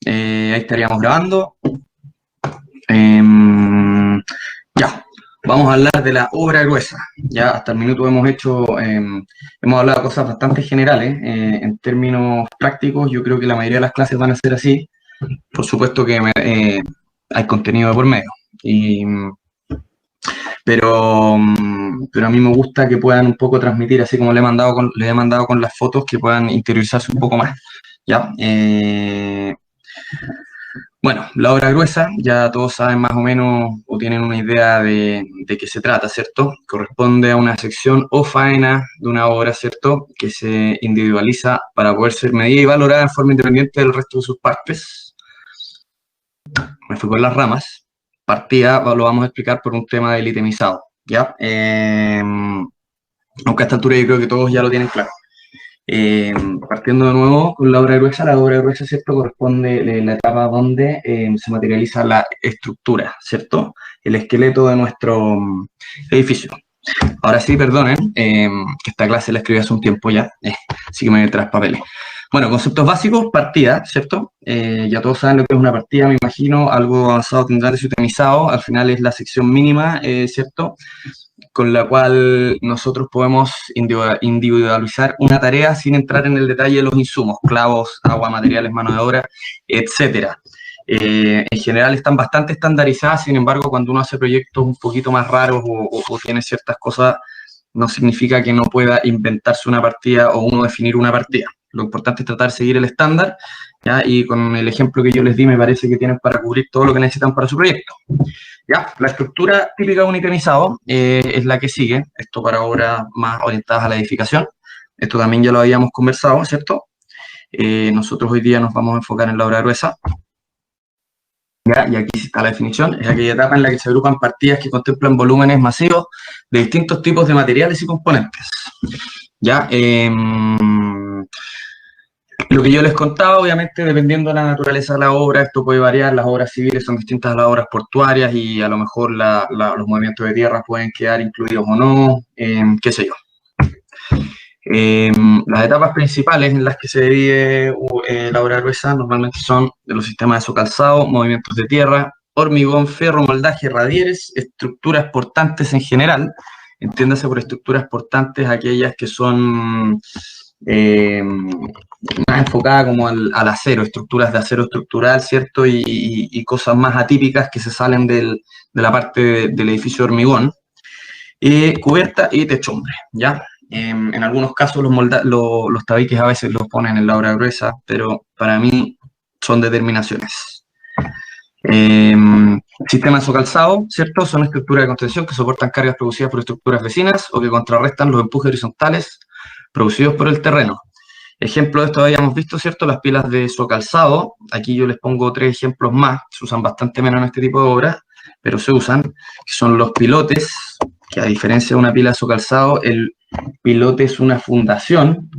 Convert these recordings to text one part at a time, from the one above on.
Ahí estaríamos grabando. Ya, vamos a hablar de la obra gruesa. Ya hasta el minuto hemos hablado de cosas bastante generales. En términos prácticos, yo creo que la mayoría de las clases van a ser así. Por supuesto que hay contenido de por medio. Pero a mí me gusta que puedan un poco transmitir, así como les he mandado con las fotos, que puedan interiorizarse un poco más. ¿Ya? Bueno, la obra gruesa, ya todos saben más o menos o tienen una idea de qué se trata, ¿cierto? Corresponde a una sección o faena de una obra, ¿cierto? Que se individualiza para poder ser medida y valorada en forma independiente del resto de sus partes. Me fui por las ramas. Partida lo vamos a explicar por un tema del itemizado, ¿ya? Aunque a esta altura yo creo que todos ya lo tienen claro. Partiendo de nuevo con la obra gruesa, ¿cierto? Corresponde a la etapa donde se materializa la estructura, ¿cierto? El esqueleto de nuestro edificio. Ahora sí, perdonen, que esta clase la escribí hace un tiempo ya, así que me voy tras papeles. Bueno, conceptos básicos, partida, ¿cierto? Ya todos saben lo que es una partida, me imagino, algo avanzado tendrán desutemizado, al final es la sección mínima, ¿cierto? Con la cual nosotros podemos individualizar una tarea sin entrar en el detalle de los insumos, clavos, agua, materiales, mano de obra, etcétera. En general están bastante estandarizadas, sin embargo, cuando uno hace proyectos un poquito más raros o tiene ciertas cosas, no significa que no pueda inventarse una partida o uno definir una partida. Lo importante es tratar de seguir el estándar, ¿ya? Y con el ejemplo que yo les di me parece que tienen para cubrir todo lo que necesitan para su proyecto. ¿Ya? La estructura típica de un itemizado es la que sigue, esto para obras más orientadas a la edificación. Esto también ya lo habíamos conversado, ¿cierto? Nosotros hoy día nos vamos a enfocar en la obra gruesa. ¿Ya? Y aquí está la definición, es aquella etapa en la que se agrupan partidas que contemplan volúmenes masivos de distintos tipos de materiales y componentes. ¿Ya? Lo que yo les contaba, obviamente, dependiendo de la naturaleza de la obra, esto puede variar, las obras civiles son distintas a las obras portuarias y a lo mejor los movimientos de tierra pueden quedar incluidos o no, qué sé yo. Las etapas principales en las que se divide la obra gruesa normalmente son de los sistemas de socalzado, movimientos de tierra, hormigón, ferro, moldaje, radieres, estructuras portantes en general. Entiéndase por estructuras portantes aquellas que son más enfocadas como al acero, estructuras de acero estructural, ¿cierto? Y cosas más atípicas que se salen de la parte del edificio de hormigón. Cubierta y techumbre, ¿ya? En algunos casos los tabiques a veces los ponen en la obra gruesa, pero para mí son determinaciones. Sistemas o calzado, ¿cierto? Son estructuras de contención que soportan cargas producidas por estructuras vecinas o que contrarrestan los empujes horizontales producidos por el terreno. Ejemplo de esto habíamos visto, ¿cierto? Las pilas de socalzado. Aquí yo les pongo 3 ejemplos más. Se usan bastante menos en este tipo de obras, pero se usan, que son los pilotes, que a diferencia de una pila de socalzado, el pilote es una fundación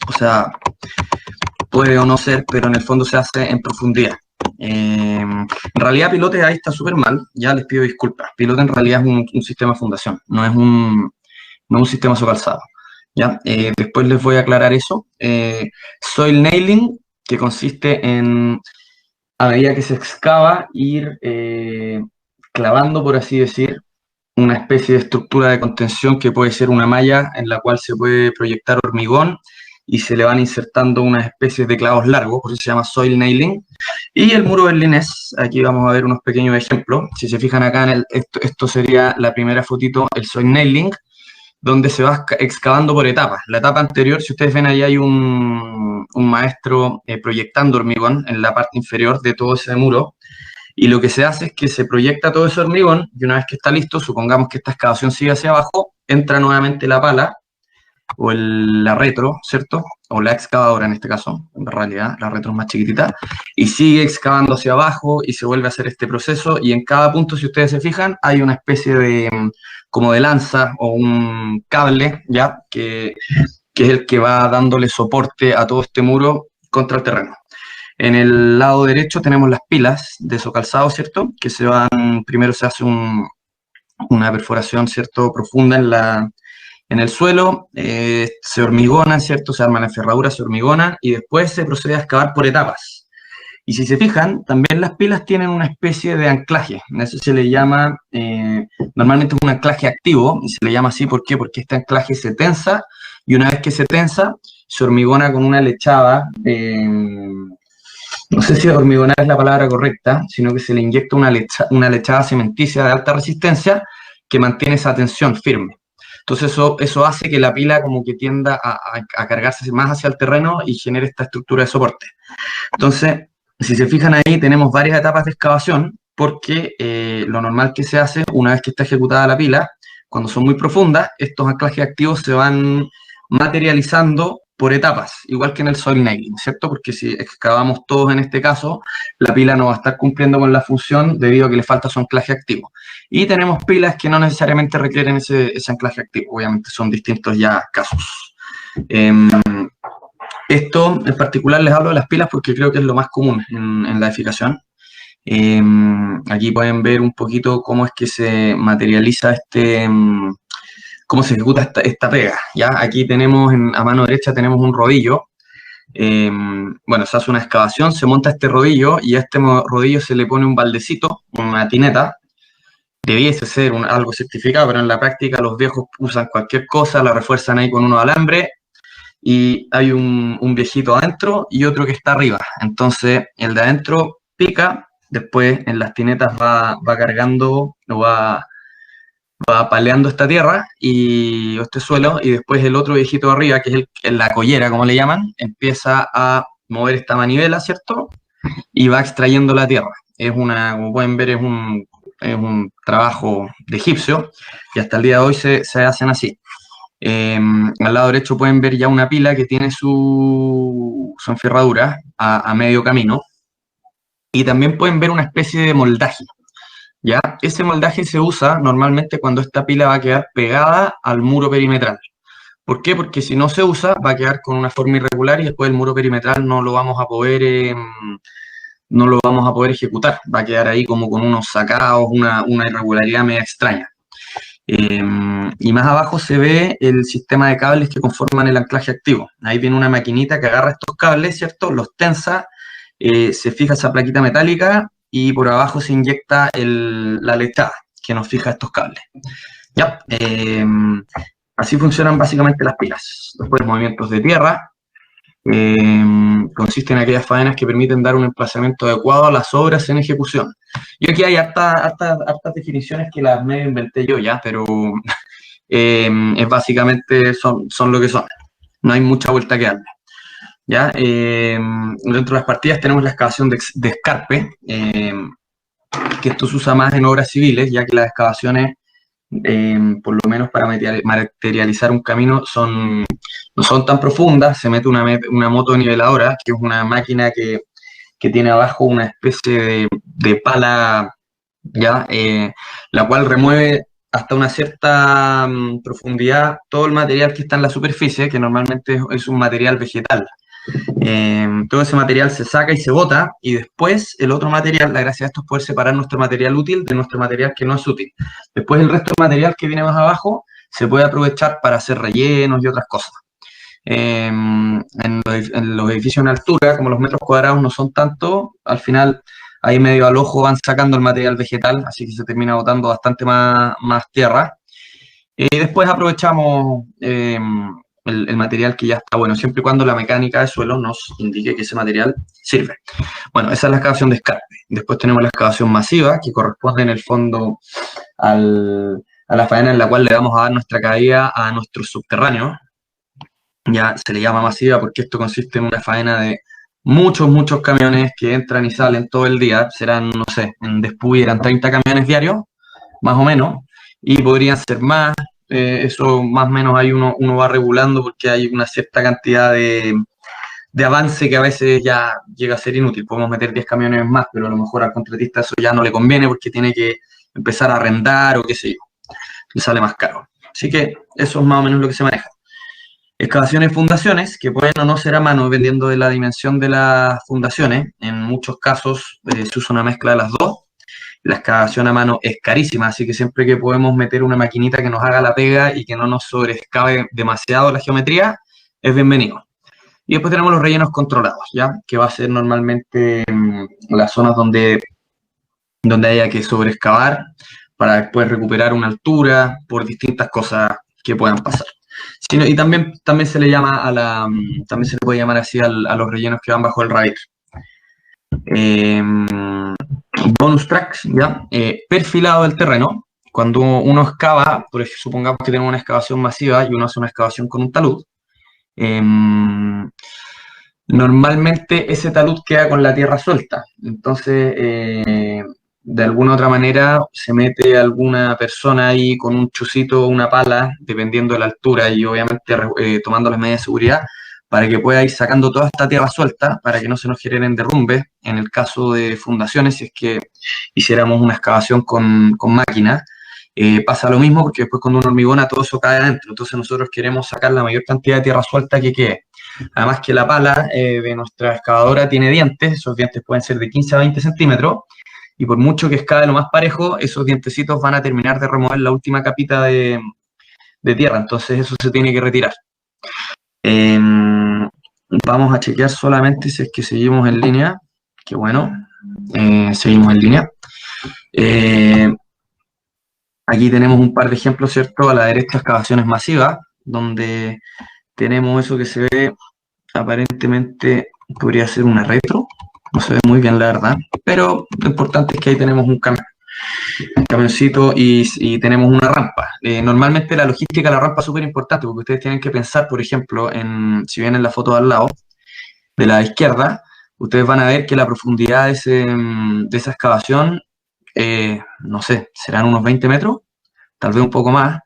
o sea, puede o no ser, pero en el fondo se hace en profundidad. En realidad pilote ahí está súper mal, ya les pido disculpas. Pilote en realidad es un sistema de fundación, no es un sistema socalzado. ¿Ya? Después les voy a aclarar eso. Soil nailing, que consiste en, a medida que se excava, ir clavando, por así decir, una especie de estructura de contención que puede ser una malla en la cual se puede proyectar hormigón y se le van insertando unas especies de clavos largos, por eso se llama soil nailing. Y el muro berlinés, aquí vamos a ver unos pequeños ejemplos. Si se fijan acá, esto sería la primera fotito, el soil nailing, donde se va excavando por etapas. La etapa anterior, si ustedes ven ahí hay un maestro proyectando hormigón en la parte inferior de todo ese muro, y lo que se hace es que se proyecta todo ese hormigón, y una vez que está listo, supongamos que esta excavación sigue hacia abajo, entra nuevamente la pala, o la retro, ¿cierto? O la excavadora en este caso, en realidad, la retro es más chiquitita, y sigue excavando hacia abajo, y se vuelve a hacer este proceso, y en cada punto, si ustedes se fijan, hay una especie de como de lanza o un cable, ¿ya? Que es el que va dándole soporte a todo este muro contra el terreno. En el lado derecho tenemos las pilas de socalzado, ¿cierto? Que se van, primero se hace una perforación, ¿cierto? Profunda En el suelo se hormigonan, ¿cierto? Se arman las ferraduras, se hormigonan y después se procede a excavar por etapas. Y si se fijan, también las pilas tienen una especie de anclaje. Eso se le llama, normalmente es un anclaje activo, y se le llama así, ¿por qué? Porque este anclaje se tensa, y una vez que se tensa, se hormigona con una lechada, no sé si hormigonar es la palabra correcta, sino que se le inyecta una lechada cementicia de alta resistencia que mantiene esa tensión firme. Entonces eso hace que la pila como que tienda a cargarse más hacia el terreno y genere esta estructura de soporte. Entonces, si se fijan ahí, tenemos varias etapas de excavación, porque lo normal que se hace, una vez que está ejecutada la pila, cuando son muy profundas, estos anclajes activos se van materializando por etapas, igual que en el soil nailing, ¿cierto? Porque si excavamos todos en este caso, la pila no va a estar cumpliendo con la función debido a que le falta su anclaje activo. Y tenemos pilas que no necesariamente requieren ese anclaje activo, obviamente son distintos ya casos. Esto en particular les hablo de las pilas porque creo que es lo más común en la edificación. Aquí pueden ver un poquito cómo es que se materializa cómo se ejecuta esta pega. ¿Ya? Aquí tenemos, a mano derecha tenemos un rodillo. Bueno, se hace una excavación, se monta este rodillo y a este rodillo se le pone un baldecito, una tineta. Debiese ser algo certificado, pero en la práctica los viejos usan cualquier cosa, la refuerzan ahí con unos alambres y hay un viejito adentro y otro que está arriba. Entonces el de adentro pica, después en las tinetas va cargando o va paleando esta tierra o este suelo, y después el otro viejito de arriba, que es la collera, como le llaman, empieza a mover esta manivela, ¿cierto? Y va extrayendo la tierra. Como pueden ver, es un trabajo de egipcio, y hasta el día de hoy se hacen así. Al lado derecho pueden ver ya una pila que tiene su enferradura a medio camino, y también pueden ver una especie de moldaje. ¿Ya? Ese moldaje se usa normalmente cuando esta pila va a quedar pegada al muro perimetral. ¿Por qué? Porque si no se usa, va a quedar con una forma irregular y después el muro perimetral no lo vamos a poder ejecutar. Va a quedar ahí como con unos sacados, una irregularidad media extraña. Y más abajo se ve el sistema de cables que conforman el anclaje activo. Ahí viene una maquinita que agarra estos cables, ¿cierto? Los tensa, se fija esa plaquita metálica y por abajo se inyecta la lechada que nos fija estos cables. Ya, así funcionan básicamente las pilas. Después, movimientos de tierra. Consisten en aquellas faenas que permiten dar un emplazamiento adecuado a las obras en ejecución. Y aquí hay hartas definiciones que las medio inventé yo ya, pero es básicamente son lo que son. No hay mucha vuelta que darle. ¿Ya? Dentro de las partidas tenemos la excavación de escarpe, que esto se usa más en obras civiles, ya que las excavaciones, por lo menos para materializar un camino, no son tan profundas. Se mete una motoniveladora, que es una máquina que tiene abajo una especie de pala, ¿ya? La cual remueve hasta una cierta profundidad todo el material que está en la superficie, que normalmente es un material vegetal. Todo ese material se saca y se bota, y después el otro material, la gracia de esto es poder separar nuestro material útil de nuestro material que no es útil. Después el resto del material que viene más abajo se puede aprovechar para hacer rellenos y otras cosas. En los edificios en altura, como los metros cuadrados no son tanto, al final ahí medio al ojo van sacando el material vegetal, así que se termina botando bastante más tierra. Y después aprovechamos el material que ya está bueno, siempre y cuando la mecánica de suelo nos indique que ese material sirve. Bueno, esa es la excavación de escarpe. Después tenemos la excavación masiva, que corresponde en el fondo a la faena en la cual le vamos a dar nuestra caída a nuestros subterráneos. Ya se le llama masiva porque esto consiste en una faena de muchos camiones que entran y salen todo el día. Serán, no sé, en Despuy eran 30 camiones diarios, más o menos, y podrían ser más. Eso más o menos ahí uno va regulando porque hay una cierta cantidad de avance que a veces ya llega a ser inútil. Podemos meter 10 camiones más, pero a lo mejor al contratista eso ya no le conviene porque tiene que empezar a arrendar o qué sé yo. Le sale más caro. Así que eso es más o menos lo que se maneja. Excavaciones y fundaciones, que pueden o no ser a mano dependiendo de la dimensión de las fundaciones. En muchos casos se usa una mezcla de las dos. La excavación a mano es carísima, así que siempre que podemos meter una maquinita que nos haga la pega y que no nos sobreexcave demasiado la geometría, es bienvenido. Y después tenemos los rellenos controlados, ¿ya? Que va a ser normalmente las zonas donde haya que sobreexcavar para después recuperar una altura por distintas cosas que puedan pasar. Y también se le llama también se le puede llamar así a los rellenos que van bajo el raíz. Bonus tracks, ¿ya? Perfilado del terreno. Cuando uno excava, por ejemplo, supongamos que tenemos una excavación masiva y uno hace una excavación con un talud, normalmente ese talud queda con la tierra suelta. Entonces, de alguna u otra manera, se mete alguna persona ahí con un chucito o una pala, dependiendo de la altura y obviamente tomando las medidas de seguridad, para que pueda ir sacando toda esta tierra suelta, para que no se nos generen derrumbes. En el caso de fundaciones, si es que hiciéramos una excavación con máquina, pasa lo mismo, porque después cuando uno hormigona todo eso cae adentro. Entonces nosotros queremos sacar la mayor cantidad de tierra suelta que quede. Además que la pala de nuestra excavadora tiene dientes, esos dientes pueden ser de 15 a 20 centímetros, y por mucho que excave lo más parejo, esos dientecitos van a terminar de remover la última capita de tierra, entonces eso se tiene que retirar. Vamos a chequear solamente si es que seguimos en línea, que bueno, seguimos en línea. Aquí tenemos un par de ejemplos, ¿cierto? A la derecha, excavaciones masivas, donde tenemos eso que se ve aparentemente, podría ser una retro, no se ve muy bien la verdad, pero lo importante es que ahí tenemos un camioncito y tenemos una rampa. Normalmente la logística de la rampa es súper importante, porque ustedes tienen que pensar, por ejemplo, si ven en la foto de al lado, de la izquierda, ustedes van a ver que la profundidad de esa excavación, no sé, serán unos 20 metros, tal vez un poco más.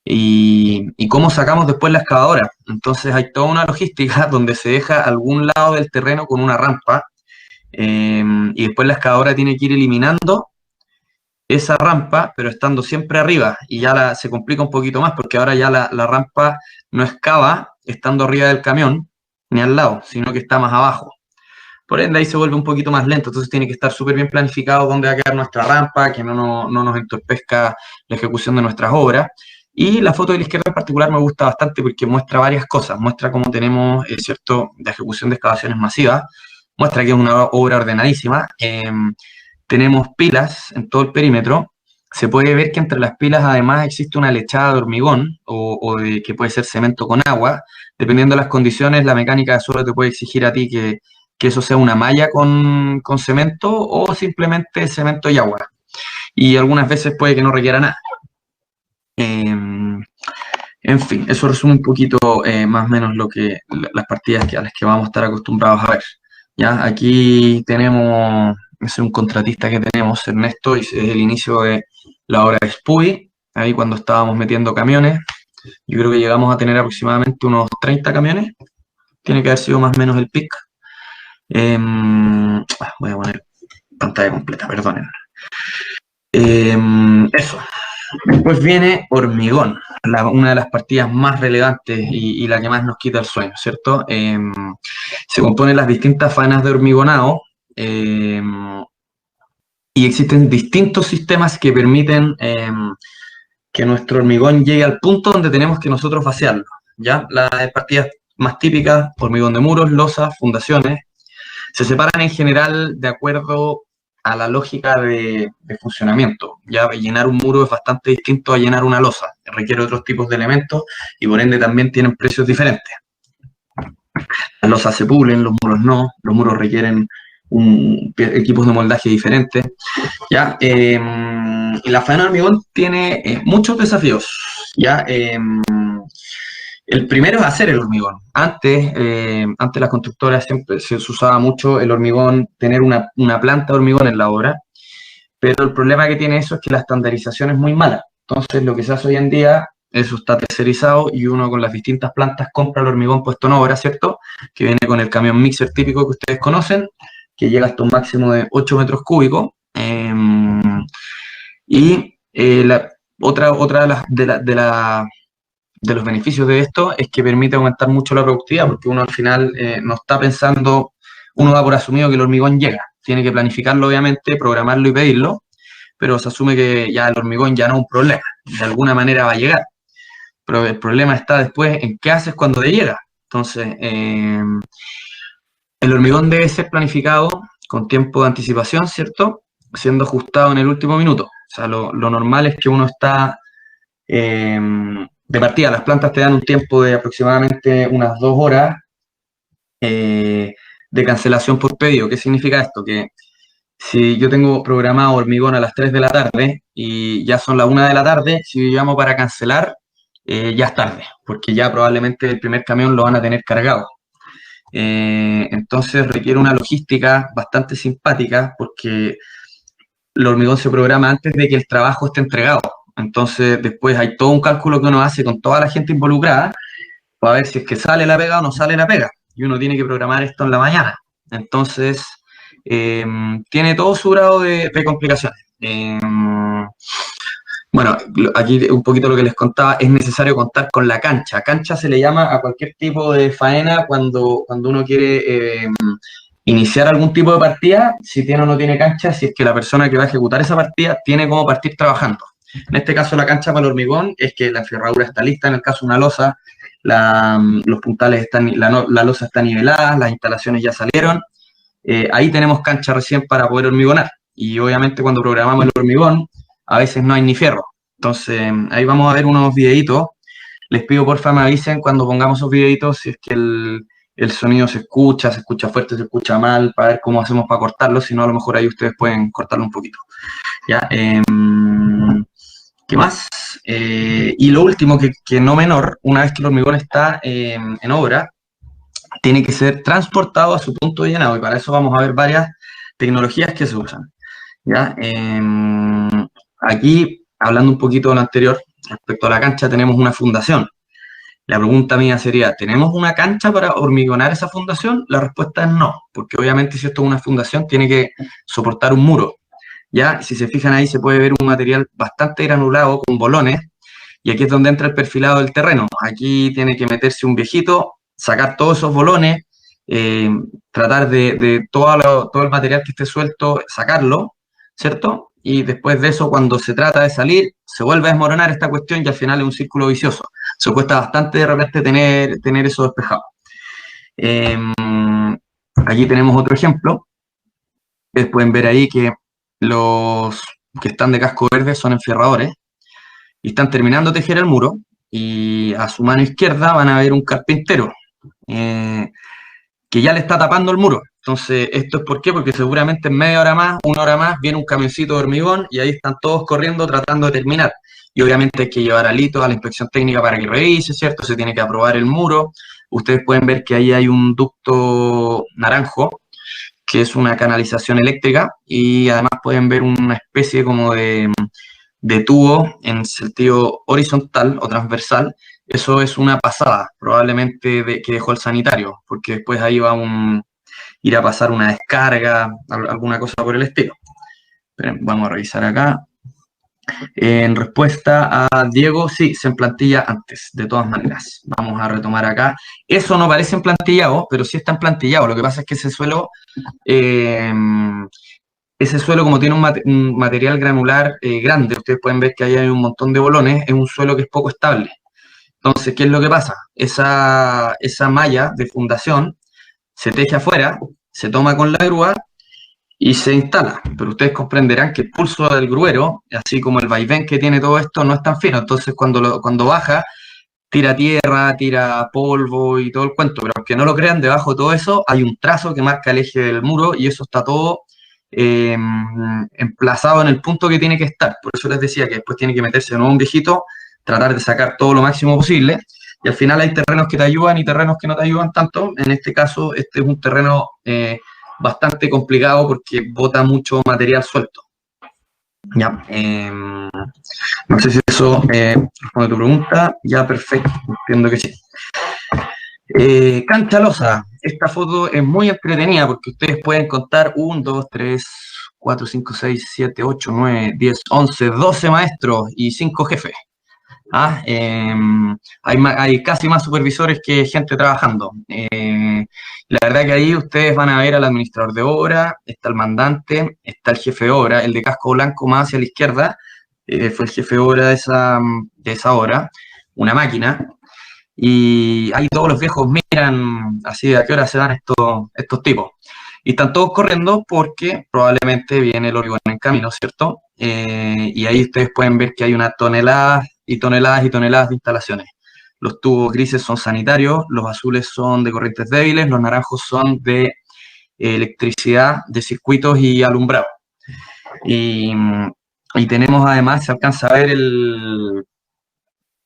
Y cómo sacamos después la excavadora. Entonces hay toda una logística donde se deja algún lado del terreno con una rampa, y después la excavadora tiene que ir eliminando esa rampa, pero estando siempre arriba, y ya se complica un poquito más, porque ahora ya la rampa no excava estando arriba del camión, ni al lado, sino que está más abajo. Por ende, ahí se vuelve un poquito más lento, entonces tiene que estar súper bien planificado dónde va a quedar nuestra rampa, que no nos entorpezca la ejecución de nuestras obras. Y la foto de la izquierda en particular me gusta bastante porque muestra varias cosas. Muestra cómo tenemos, ¿cierto?, la ejecución de excavaciones masivas. Muestra que es una obra ordenadísima. Tenemos pilas en todo el perímetro. Se puede ver que entre las pilas además existe una lechada de hormigón o que puede ser cemento con agua. Dependiendo de las condiciones, la mecánica de suelo te puede exigir a ti que eso sea una malla con cemento o simplemente cemento y agua. Y algunas veces puede que no requiera nada. En fin, eso resume un poquito más o menos las partidas a las que vamos a estar acostumbrados a ver. ¿Ya? Aquí tenemos, es un contratista que tenemos, Ernesto, y es el inicio de la obra de Spuy, ahí cuando estábamos metiendo camiones. Yo creo que llegamos a tener aproximadamente unos 30 camiones, tiene que haber sido más o menos el pic. Voy a poner pantalla completa, perdonen. Eso. Después viene hormigón, una de las partidas más relevantes y la que más nos quita el sueño, ¿cierto? Se componen las distintas faenas de hormigonado y existen distintos sistemas que permiten que nuestro hormigón llegue al punto donde tenemos que nosotros vaciarlo, ¿ya? Las partidas más típicas, hormigón de muros, losas, fundaciones, se separan en general de acuerdo a la lógica de funcionamiento. Ya llenar un muro es bastante distinto a llenar una losa, requiere otros tipos de elementos y por ende también tienen precios diferentes. Las losas se pulen, los muros no, los muros requieren equipos de moldaje diferentes. ¿Ya? Y la faena de hormigón tiene muchos desafíos. ¿Ya? El primero es hacer el hormigón. Antes las constructoras siempre se usaba mucho el hormigón, tener una planta de hormigón en la obra, pero el problema que tiene eso es que la estandarización es muy mala. Entonces lo que se hace hoy en día, eso está tercerizado y uno con las distintas plantas compra el hormigón puesto en obra, ¿cierto? Que viene con el camión mixer típico que ustedes conocen, que llega hasta un máximo de 8 metros cúbicos. Otra de los beneficios de esto es que permite aumentar mucho la productividad, porque uno al final no está pensando, uno da por asumido que el hormigón llega, tiene que planificarlo obviamente, programarlo y pedirlo, pero se asume que ya el hormigón ya no es un problema, de alguna manera va a llegar. Pero el problema está después en qué haces cuando te llega. Entonces, el hormigón debe ser planificado con tiempo de anticipación, ¿cierto? Siendo ajustado en el último minuto. O sea, lo normal es que uno está de partida. Las plantas te dan un tiempo de aproximadamente unas 2 horas de cancelación por pedido. ¿Qué significa esto? Que si yo tengo programado hormigón a las 3 de la tarde y ya son las 1 de la tarde, si yo llamo para cancelar, ya es tarde, porque ya probablemente el primer camión lo van a tener cargado. Entonces requiere una logística bastante simpática porque el hormigón se programa antes de que el trabajo esté entregado. Entonces después hay todo un cálculo que uno hace con toda la gente involucrada para ver si es que sale la pega o no sale la pega. Y uno tiene que programar esto en la mañana. Entonces tiene todo su grado de complicaciones. Bueno, aquí un poquito lo que les contaba, es necesario contar con la cancha. Cancha se le llama a cualquier tipo de faena cuando uno quiere iniciar algún tipo de partida, si tiene o no tiene cancha, si es que la persona que va a ejecutar esa partida tiene cómo partir trabajando. En este caso, la cancha para el hormigón es que la enferradura está lista, en el caso de una losa, los puntales están, la losa está nivelada, las instalaciones ya salieron. Ahí tenemos cancha recién para poder hormigonar. Y obviamente cuando programamos el hormigón, a veces no hay ni fierro. Entonces, ahí vamos a ver unos videitos. Les pido porfa me avisen cuando pongamos esos videitos si es que el sonido se escucha fuerte, se escucha mal, para ver cómo hacemos para cortarlo. Si no, a lo mejor ahí ustedes pueden cortarlo un poquito. ¿Ya? ¿Qué más? Y lo último, que no menor, una vez que el hormigón está en obra, tiene que ser transportado a su punto de llenado. Y para eso vamos a ver varias tecnologías que se usan. ¿Ya? Aquí, hablando un poquito de lo anterior, respecto a la cancha, tenemos una fundación. La pregunta mía sería, ¿tenemos una cancha para hormigonar esa fundación? La respuesta es no, porque obviamente si esto es una fundación, tiene que soportar un muro. ¿Ya? Si se fijan ahí, se puede ver un material bastante granulado con bolones, y aquí es donde entra el perfilado del terreno. Aquí tiene que meterse un viejito, sacar todos esos bolones, tratar de todo el material que esté suelto, sacarlo, ¿cierto? Y después de eso, cuando se trata de salir, se vuelve a desmoronar esta cuestión y al final es un círculo vicioso. Se cuesta bastante de repente tener eso despejado. Aquí tenemos otro ejemplo. Ustedes pueden ver ahí que los que están de casco verde son enfierradores y están terminando de tejer el muro, y a su mano izquierda van a ver un carpintero que ya le está tapando el muro. Entonces, ¿esto es por qué? Porque seguramente en media hora más, 1 hora más, viene un camioncito de hormigón y ahí están todos corriendo tratando de terminar. Y obviamente hay que llevar a Lito a la inspección técnica para que revise, ¿cierto? Se tiene que aprobar el muro. Ustedes pueden ver que ahí hay un ducto naranjo, que es una canalización eléctrica, y además pueden ver una especie como de tubo en sentido horizontal o transversal. Eso es una pasada, probablemente que dejó el sanitario, porque después ahí va ir a pasar una descarga, alguna cosa por el estilo. Pero vamos a revisar acá. En respuesta a Diego, sí, se emplantilla antes, de todas maneras. Vamos a retomar acá. Eso no parece emplantillado, pero sí está emplantillado. Lo que pasa es que ese suelo, como tiene un material granular grande, ustedes pueden ver que ahí hay un montón de bolones, es un suelo que es poco estable. Entonces, ¿qué es lo que pasa? Esa malla de fundación se teje afuera, se toma con la grúa y se instala. Pero ustedes comprenderán que el pulso del gruero, así como el vaivén que tiene todo esto, no es tan fino. Entonces, cuando baja, tira tierra, tira polvo y todo el cuento. Pero aunque no lo crean, debajo de todo eso hay un trazo que marca el eje del muro y eso está todo emplazado en el punto que tiene que estar. Por eso les decía que después tiene que meterse de nuevo un viejito, tratar de sacar todo lo máximo posible, y al final hay terrenos que te ayudan y terrenos que no te ayudan tanto. En este caso, este es un terreno bastante complicado porque bota mucho material suelto. Ya, no sé si eso responde a tu pregunta. Ya, perfecto, entiendo que sí. Cancha losa. Esta foto es muy entretenida porque ustedes pueden contar 1, 2, 3, 4, 5, 6, 7, 8, 9, 10, 11, 12 maestros y 5 jefes. Hay casi más supervisores que gente trabajando. La verdad que ahí ustedes van a ver al administrador de obra, está el mandante, está el jefe de obra, el de casco blanco más hacia la izquierda, fue el jefe de obra de esa obra, una máquina, y ahí todos los viejos miran así de a qué hora se van estos tipos. Y están todos corriendo porque probablemente viene el hormigón en camino, ¿cierto? Y ahí ustedes pueden ver que hay una toneladas y toneladas y toneladas de instalaciones. Los tubos grises son sanitarios, los azules son de corrientes débiles, los naranjos son de electricidad, de circuitos y alumbrado. Y, y tenemos además, se alcanza a ver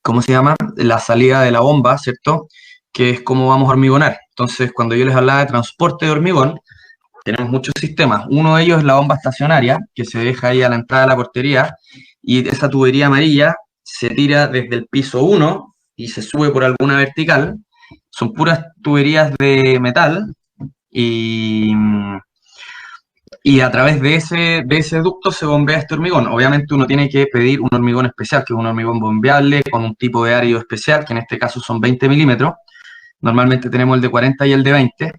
¿cómo se llama? La salida de la bomba, ¿cierto? Que es cómo vamos a hormigonar. Entonces, cuando yo les hablaba de transporte de hormigón, tenemos muchos sistemas. Uno de ellos es la bomba estacionaria, que se deja ahí a la entrada de la portería, y esa tubería amarilla se tira desde el piso 1 y se sube por alguna vertical. Son puras tuberías de metal y a través de ese ducto se bombea este hormigón. Obviamente uno tiene que pedir un hormigón especial, que es un hormigón bombeable con un tipo de árido especial, que en este caso son 20 milímetros. Normalmente tenemos el de 40 y el de 20.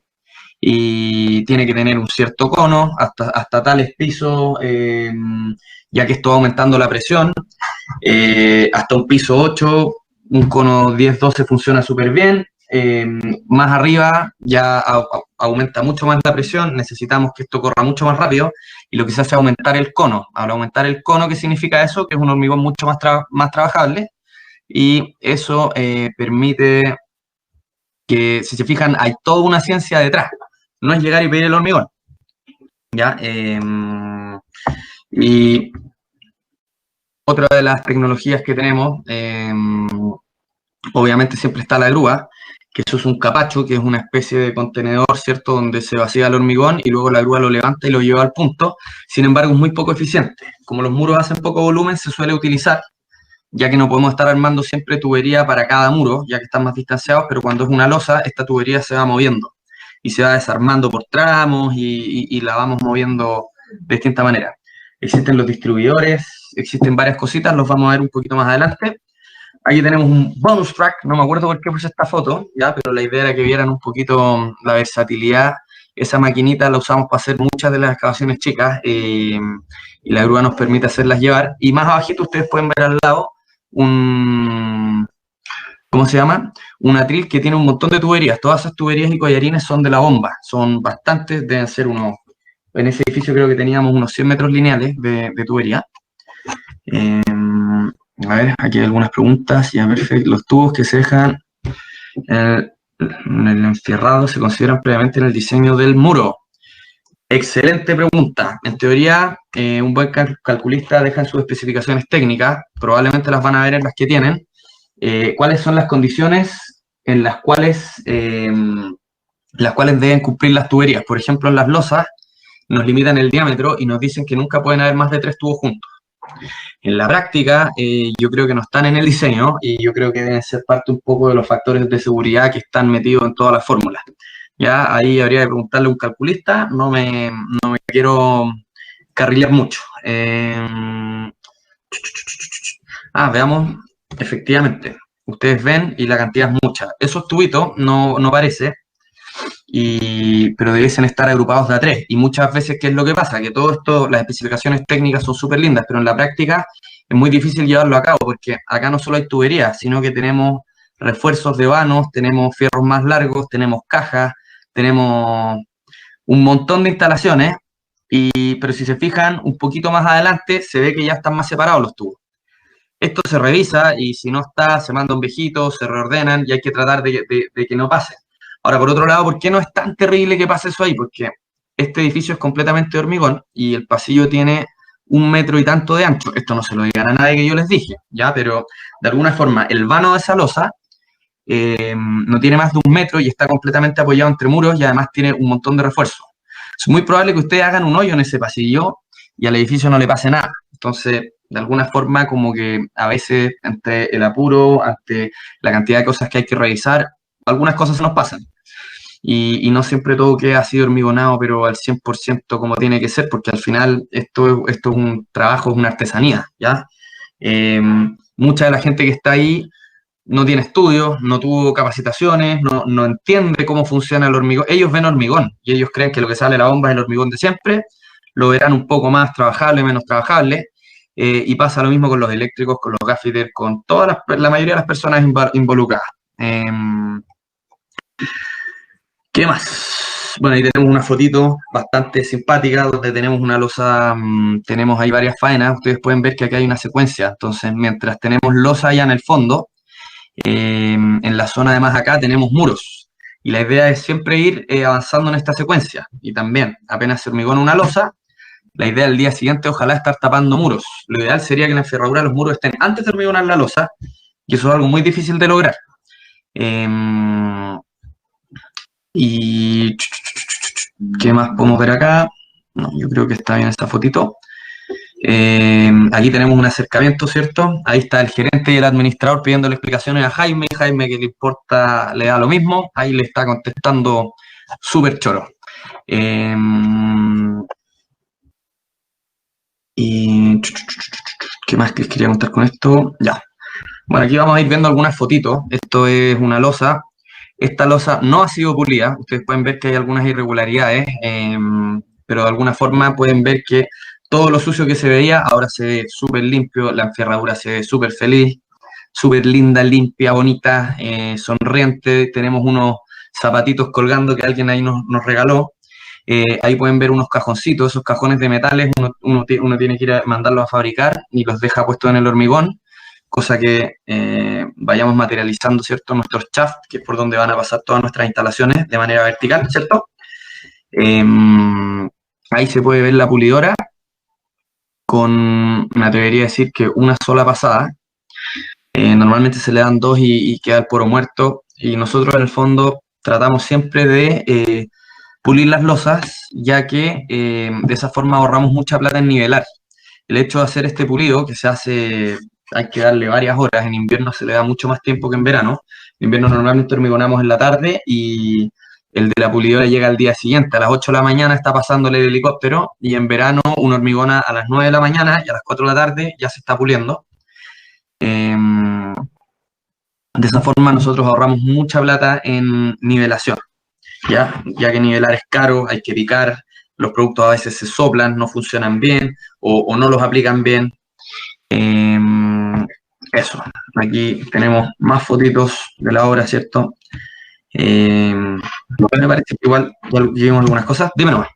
Y tiene que tener un cierto cono hasta tales pisos, ya que esto va aumentando la presión, hasta un piso 8, un cono 10-12 funciona súper bien, más arriba ya aumenta mucho más la presión, necesitamos que esto corra mucho más rápido, y lo que se hace es aumentar el cono. Al aumentar el cono, ¿qué significa eso? Que es un hormigón mucho más trabajable, y eso permite que, si se fijan, hay toda una ciencia detrás. No es llegar y pedir el hormigón, ¿ya? Y otra de las tecnologías que tenemos, obviamente siempre está la grúa, que eso es un capacho, que es una especie de contenedor, ¿cierto?, donde se vacía el hormigón y luego la grúa lo levanta y lo lleva al punto. Sin embargo, es muy poco eficiente. Como los muros hacen poco volumen, se suele utilizar, ya que no podemos estar armando siempre tubería para cada muro, ya que están más distanciados, pero cuando es una losa, esta tubería se va moviendo y se va desarmando por tramos y la vamos moviendo de distinta manera. Existen los distribuidores, existen varias cositas, los vamos a ver un poquito más adelante. Aquí tenemos un bonus track, no me acuerdo por qué puse esta foto, ya, pero la idea era que vieran un poquito la versatilidad. Esa maquinita la usamos para hacer muchas de las excavaciones chicas, y la grúa nos permite hacerlas llevar. Y más abajito ustedes pueden ver al lado ¿cómo se llama? Un atril que tiene un montón de tuberías. Todas esas tuberías y collarines son de la bomba. Son bastantes, deben ser unos... En ese edificio creo que teníamos unos 100 metros lineales de tubería. A ver, aquí hay algunas preguntas. Ya, perfecto. Los tubos que se dejan en el enfierrado se consideran previamente en el diseño del muro. Excelente pregunta. En teoría, un buen calculista deja en sus especificaciones técnicas, probablemente las van a ver en las que tienen, cuáles son las condiciones en las cuales deben cumplir las tuberías. Por ejemplo, en las losas nos limitan el diámetro y nos dicen que nunca pueden haber más de 3 tubos juntos. En la práctica, yo creo que no están en el diseño y yo creo que deben ser parte un poco de los factores de seguridad que están metidos en todas las fórmulas. Ya ahí habría que preguntarle a un calculista, no me quiero carrilear mucho. Veamos, efectivamente, ustedes ven y la cantidad es mucha. Esos tubitos no parece, pero debiesen estar agrupados de a 3. Y muchas veces, ¿qué es lo que pasa? Que todo esto, las especificaciones técnicas son súper lindas, pero en la práctica es muy difícil llevarlo a cabo, porque acá no solo hay tuberías, sino que tenemos refuerzos de vanos, tenemos fierros más largos, tenemos cajas, tenemos un montón de instalaciones, pero si se fijan un poquito más adelante, se ve que ya están más separados los tubos. Esto se revisa y si no está, se manda un viejito, se reordenan y hay que tratar de que no pase. Ahora, por otro lado, ¿por qué no es tan terrible que pase eso ahí? Porque este edificio es completamente de hormigón y el pasillo tiene 1 metro y tanto de ancho. Esto no se lo digan a nadie que yo les dije, ¿ya? Pero de alguna forma el vano de esa losa no tiene más de 1 metro y está completamente apoyado entre muros y además tiene un montón de refuerzos. Es muy probable que ustedes hagan un hoyo en ese pasillo y al edificio no le pase nada. Entonces, de alguna forma, como que a veces, ante el apuro, ante la cantidad de cosas que hay que revisar, algunas cosas se nos pasan. Y no siempre todo queda así hormigonado, pero al 100% como tiene que ser, porque al final esto es un trabajo, es una artesanía, ¿ya? Mucha de la gente que está ahí no tiene estudios, no tuvo capacitaciones, no entiende cómo funciona el hormigón. Ellos ven hormigón y ellos creen que lo que sale de la bomba es el hormigón de siempre, lo verán un poco más trabajable, menos trabajable, y pasa lo mismo con los eléctricos, con los gaffiters, con la mayoría de las personas involucradas. ¿Qué más? Bueno, ahí tenemos una fotito bastante simpática donde tenemos una losa, tenemos ahí varias faenas. Ustedes pueden ver que aquí hay una secuencia. Entonces, mientras tenemos losa allá en el fondo, en la zona de más acá tenemos muros. Y la idea es siempre ir avanzando en esta secuencia. Y también, apenas se hormigona una losa, la idea del día siguiente ojalá estar tapando muros. Lo ideal sería que la enferradura de los muros estén antes de hormigonar la losa, y eso es algo muy difícil de lograr. Y ¿qué más podemos ver acá? No, yo creo que está bien esta fotito. Aquí tenemos un acercamiento, ¿cierto? Ahí está el gerente y el administrador pidiéndole explicaciones a Jaime. Jaime, que le importa, le da lo mismo. Ahí le está contestando súper choro. Y ¿qué más les quería contar con esto? Ya. Bueno, aquí vamos a ir viendo algunas fotitos. Esto es una losa. Esta losa no ha sido pulida. Ustedes pueden ver que hay algunas irregularidades, pero de alguna forma pueden ver que todo lo sucio que se veía ahora se ve súper limpio. La enferradura se ve súper feliz, súper linda, limpia, bonita, sonriente. Tenemos unos zapatitos colgando que alguien ahí nos regaló. Ahí pueden ver unos cajoncitos, esos cajones de metales, uno tiene que ir a mandarlos a fabricar y los deja puestos en el hormigón, cosa que vayamos materializando, ¿cierto? Nuestros shafts, que es por donde van a pasar todas nuestras instalaciones de manera vertical, ¿cierto? Ahí se puede ver la pulidora con, me atrevería a decir que una sola pasada. Normalmente se le dan dos y queda el poro muerto, y nosotros en el fondo tratamos siempre de pulir las losas, ya que de esa forma ahorramos mucha plata en nivelar. El hecho de hacer este pulido, que se hace, hay que darle varias horas, en invierno se le da mucho más tiempo que en verano. En invierno normalmente hormigonamos en la tarde y el de la pulidora llega al día siguiente. A las 8 de la mañana está pasándole el helicóptero, y en verano uno hormigona a las 9 de la mañana y a las 4 de la tarde ya se está puliendo. De esa forma nosotros ahorramos mucha plata en nivelación. Ya que nivelar es caro, hay que picar, los productos a veces se soplan, no funcionan bien o no los aplican bien. Eso, aquí tenemos más fotitos de la obra, ¿cierto? Me parece que igual ya vimos algunas cosas. Dime nomás.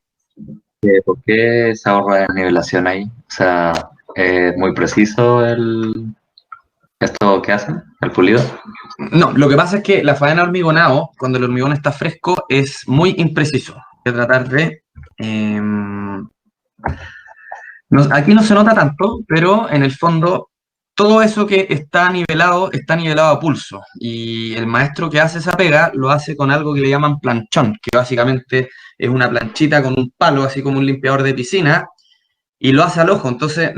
¿Por qué se ahorra en nivelación ahí? O sea, ¿es muy preciso esto que hacen, el pulido? No, lo que pasa es que la faena de hormigonado, cuando el hormigón está fresco, es muy impreciso. Voy a tratar de... aquí no se nota tanto, pero en el fondo todo eso que está nivelado a pulso. Y el maestro que hace esa pega lo hace con algo que le llaman planchón, que básicamente es una planchita con un palo, así como un limpiador de piscina, y lo hace al ojo. Entonces,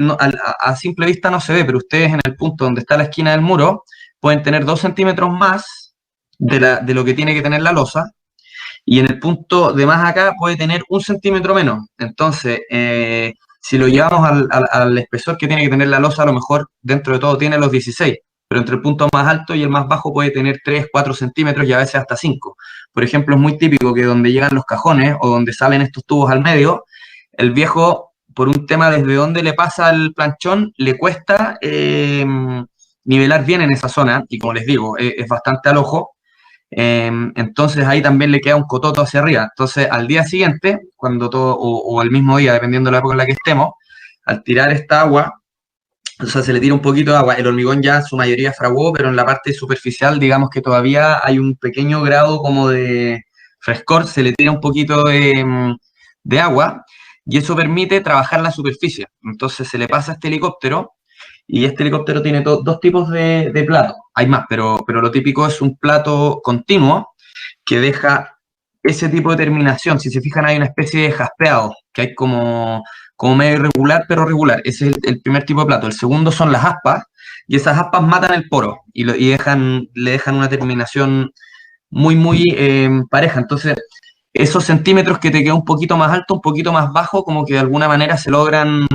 a simple vista no se ve, pero ustedes en el punto donde está la esquina del muro pueden tener 2 centímetros más de lo que tiene que tener la losa, y en el punto de más acá puede tener 1 centímetro menos. Entonces, si lo llevamos al espesor que tiene que tener la losa, a lo mejor dentro de todo tiene los 16, pero entre el punto más alto y el más bajo puede tener 3, 4 centímetros y a veces hasta 5. Por ejemplo, es muy típico que donde llegan los cajones o donde salen estos tubos al medio, el viejo, por un tema desde donde le pasa el planchón, le cuesta nivelar bien en esa zona, y como les digo, es bastante al ojo. Entonces ahí también le queda un cototo hacia arriba. Entonces al día siguiente, cuando todo, o el mismo día, dependiendo de la época en la que estemos, al tirar esta agua, o sea, se le tira un poquito de agua. El hormigón ya en su mayoría fraguó, pero en la parte superficial, digamos que todavía hay un pequeño grado como de frescor, se le tira un poquito de agua, y eso permite trabajar la superficie. Entonces se le pasa a este helicóptero, y este helicóptero tiene dos tipos de plato. Hay más, pero lo típico es un plato continuo que deja ese tipo de terminación. Si se fijan, hay una especie de jaspeado, que hay como medio irregular, pero regular. Ese es el primer tipo de plato. El segundo son las aspas, y esas aspas matan el poro y le dejan una terminación muy, muy pareja. Entonces, esos centímetros que te queda un poquito más alto, un poquito más bajo, como que de alguna manera se logran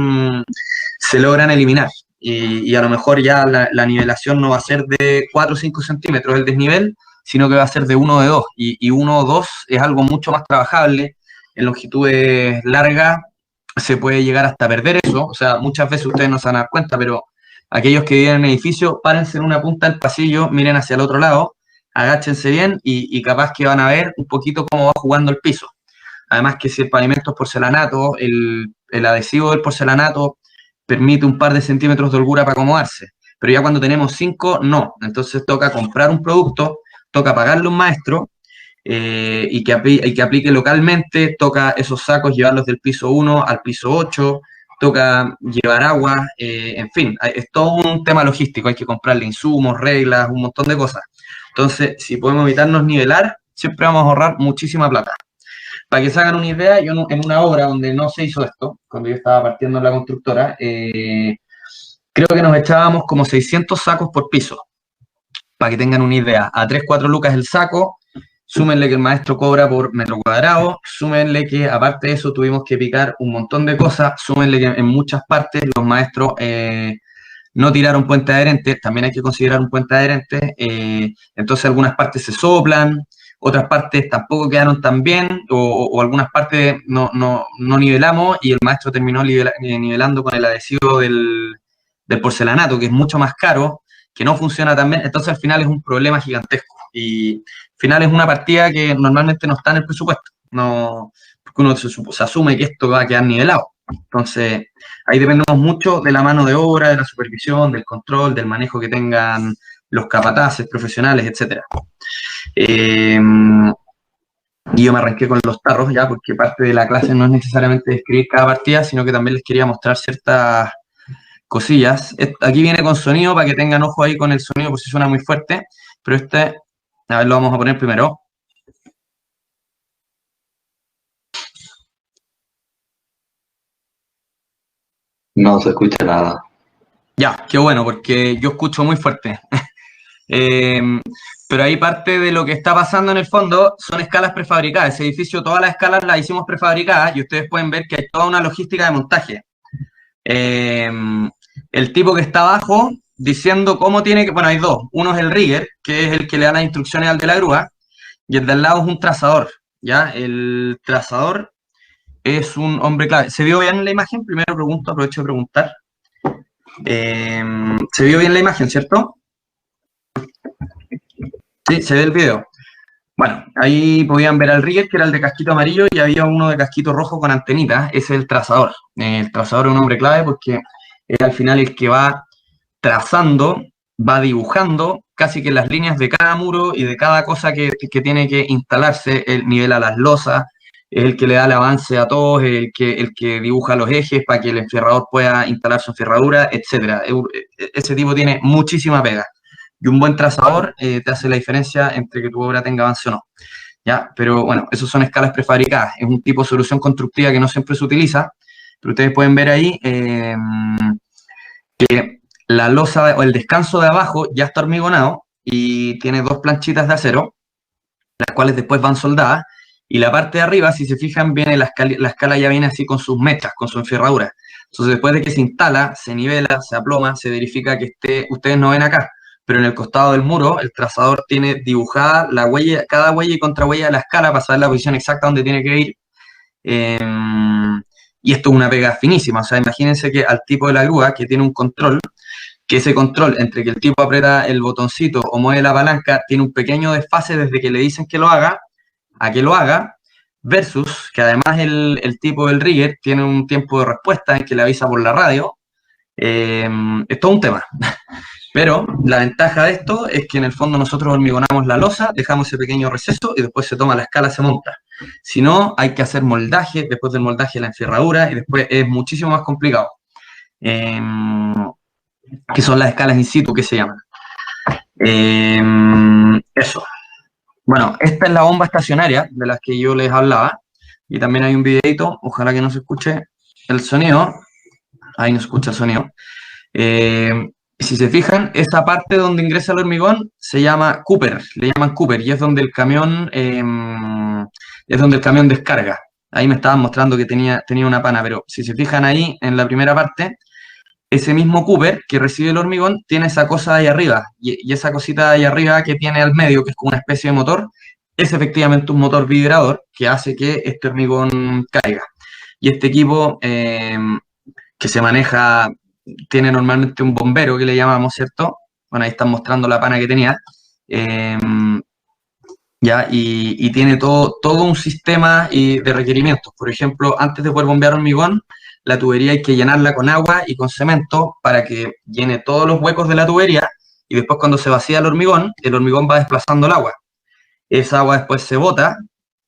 eliminar. y a lo mejor ya la nivelación no va a ser de 4 o 5 centímetros el desnivel, sino que va a ser de 1 o de 2, y 1 o 2 es algo mucho más trabajable. En longitudes largas se puede llegar hasta perder eso, o sea, muchas veces ustedes no se van a dar cuenta, pero aquellos que viven en el edificio, párense en una punta del pasillo, miren hacia el otro lado, agáchense bien y capaz que van a ver un poquito cómo va jugando el piso. Además que si el pavimento es porcelanato, el adhesivo del porcelanato permite un par de centímetros de holgura para acomodarse. Pero ya cuando tenemos 5, no. Entonces toca comprar un producto, toca pagarle a un maestro y que aplique localmente, toca esos sacos llevarlos del piso 1 al piso 8, toca llevar agua, en fin, es todo un tema logístico, hay que comprarle insumos, reglas, un montón de cosas. Entonces, si podemos evitarnos nivelar, siempre vamos a ahorrar muchísima plata. Para que se hagan una idea, yo en una obra donde no se hizo esto, cuando yo estaba partiendo en la constructora, creo que nos echábamos como 600 sacos por piso. Para que tengan una idea, a 3, 4 lucas el saco, súmenle que el maestro cobra por metro cuadrado, súmenle que aparte de eso tuvimos que picar un montón de cosas, súmenle que en muchas partes los maestros no tiraron puente adherente, también hay que considerar un puente adherente, entonces algunas partes se soplan, otras partes tampoco quedaron tan bien, o algunas partes no nivelamos y el maestro terminó nivelando con el adhesivo del porcelanato, que es mucho más caro, que no funciona tan bien, entonces al final es un problema gigantesco. Y al final es una partida que normalmente no está en el presupuesto, no, porque uno se asume que esto va a quedar nivelado. Entonces, ahí dependemos mucho de la mano de obra, de la supervisión, del control, del manejo que tengan los capataces profesionales, etc. Y yo me arranqué con los tarros ya, porque parte de la clase no es necesariamente describir cada partida, sino que también les quería mostrar ciertas cosillas. Aquí viene con sonido, para que tengan ojo ahí con el sonido, por si suena muy fuerte, pero a ver, lo vamos a poner primero. No se escucha nada. Ya, qué bueno, porque yo escucho muy fuerte. Pero ahí parte de lo que está pasando en el fondo son escalas prefabricadas. Ese edificio, todas las escalas las hicimos prefabricadas y ustedes pueden ver que hay toda una logística de montaje. El tipo que está abajo diciendo cómo tiene que... Bueno, hay dos. Uno es el rigger, que es el que le da las instrucciones al de la grúa, y el de al lado es un trazador, ¿ya? El trazador es un hombre clave. ¿Se vio bien en la imagen? Primero pregunto, aprovecho de preguntar. ¿Se vio bien la imagen, cierto? Sí, se ve el video. Bueno, ahí podían ver al rigger, que era el de casquito amarillo, y había uno de casquito rojo con antenita. Ese es el trazador. El trazador es un hombre clave porque es al final el que va trazando, va dibujando casi que las líneas de cada muro y de cada cosa que tiene que instalarse. Él nivela las losas, es el que le da el avance a todos, es el que dibuja los ejes para que el enfierrador pueda instalar su enferradura, etc. Ese tipo tiene muchísima pega. Y un buen trazador te hace la diferencia entre que tu obra tenga avance o no. ¿Ya? Pero bueno, esos son escalas prefabricadas. Es un tipo de solución constructiva que no siempre se utiliza, pero ustedes pueden ver ahí que la losa o el descanso de abajo ya está hormigonado y tiene dos planchitas de acero, las cuales después van soldadas, y la parte de arriba, si se fijan, viene la escala ya viene así con sus mechas, con su enferradura. Entonces, después de que se instala, se nivela, se aploma, se verifica que ustedes no ven acá, pero en el costado del muro, el trazador tiene dibujada la huella, cada huella y contrahuella de la escala para saber la posición exacta donde tiene que ir. Y esto es una pega finísima. O sea, imagínense que al tipo de la grúa, que tiene un control, que ese control entre que el tipo aprieta el botoncito o mueve la palanca, tiene un pequeño desfase desde que le dicen que lo haga a que lo haga, versus que además el tipo del rigger tiene un tiempo de respuesta en que le avisa por la radio. Es todo un tema. Pero la ventaja de esto es que en el fondo nosotros hormigonamos la losa, dejamos ese pequeño receso y después se toma la escala, se monta. Si no, hay que hacer moldaje, después del moldaje la enferradura y después es muchísimo más complicado. Que son las escalas in situ que se llaman. Eso. Bueno, esta es la bomba estacionaria de las que yo les hablaba. Y también hay un videito, ojalá que no se escuche el sonido. Ahí no se escucha el sonido. Si se fijan, esa parte donde ingresa el hormigón se llama Cooper, le llaman Cooper, y es donde el camión descarga. Ahí me estaban mostrando que tenía una pana, pero si se fijan ahí en la primera parte, ese mismo Cooper que recibe el hormigón tiene esa cosa de ahí arriba, y esa cosita de ahí arriba que tiene al medio, que es como una especie de motor, es efectivamente un motor vibrador que hace que este hormigón caiga. Y este equipo que se maneja, tiene normalmente un bombero que le llamamos, ¿cierto? Bueno, ahí están mostrando la pana que tenía. ¿Ya? Y tiene todo un sistema de requerimientos. Por ejemplo, antes de poder bombear hormigón, la tubería hay que llenarla con agua y con cemento para que llene todos los huecos de la tubería, y después cuando se vacía el hormigón va desplazando el agua. Esa agua después se bota,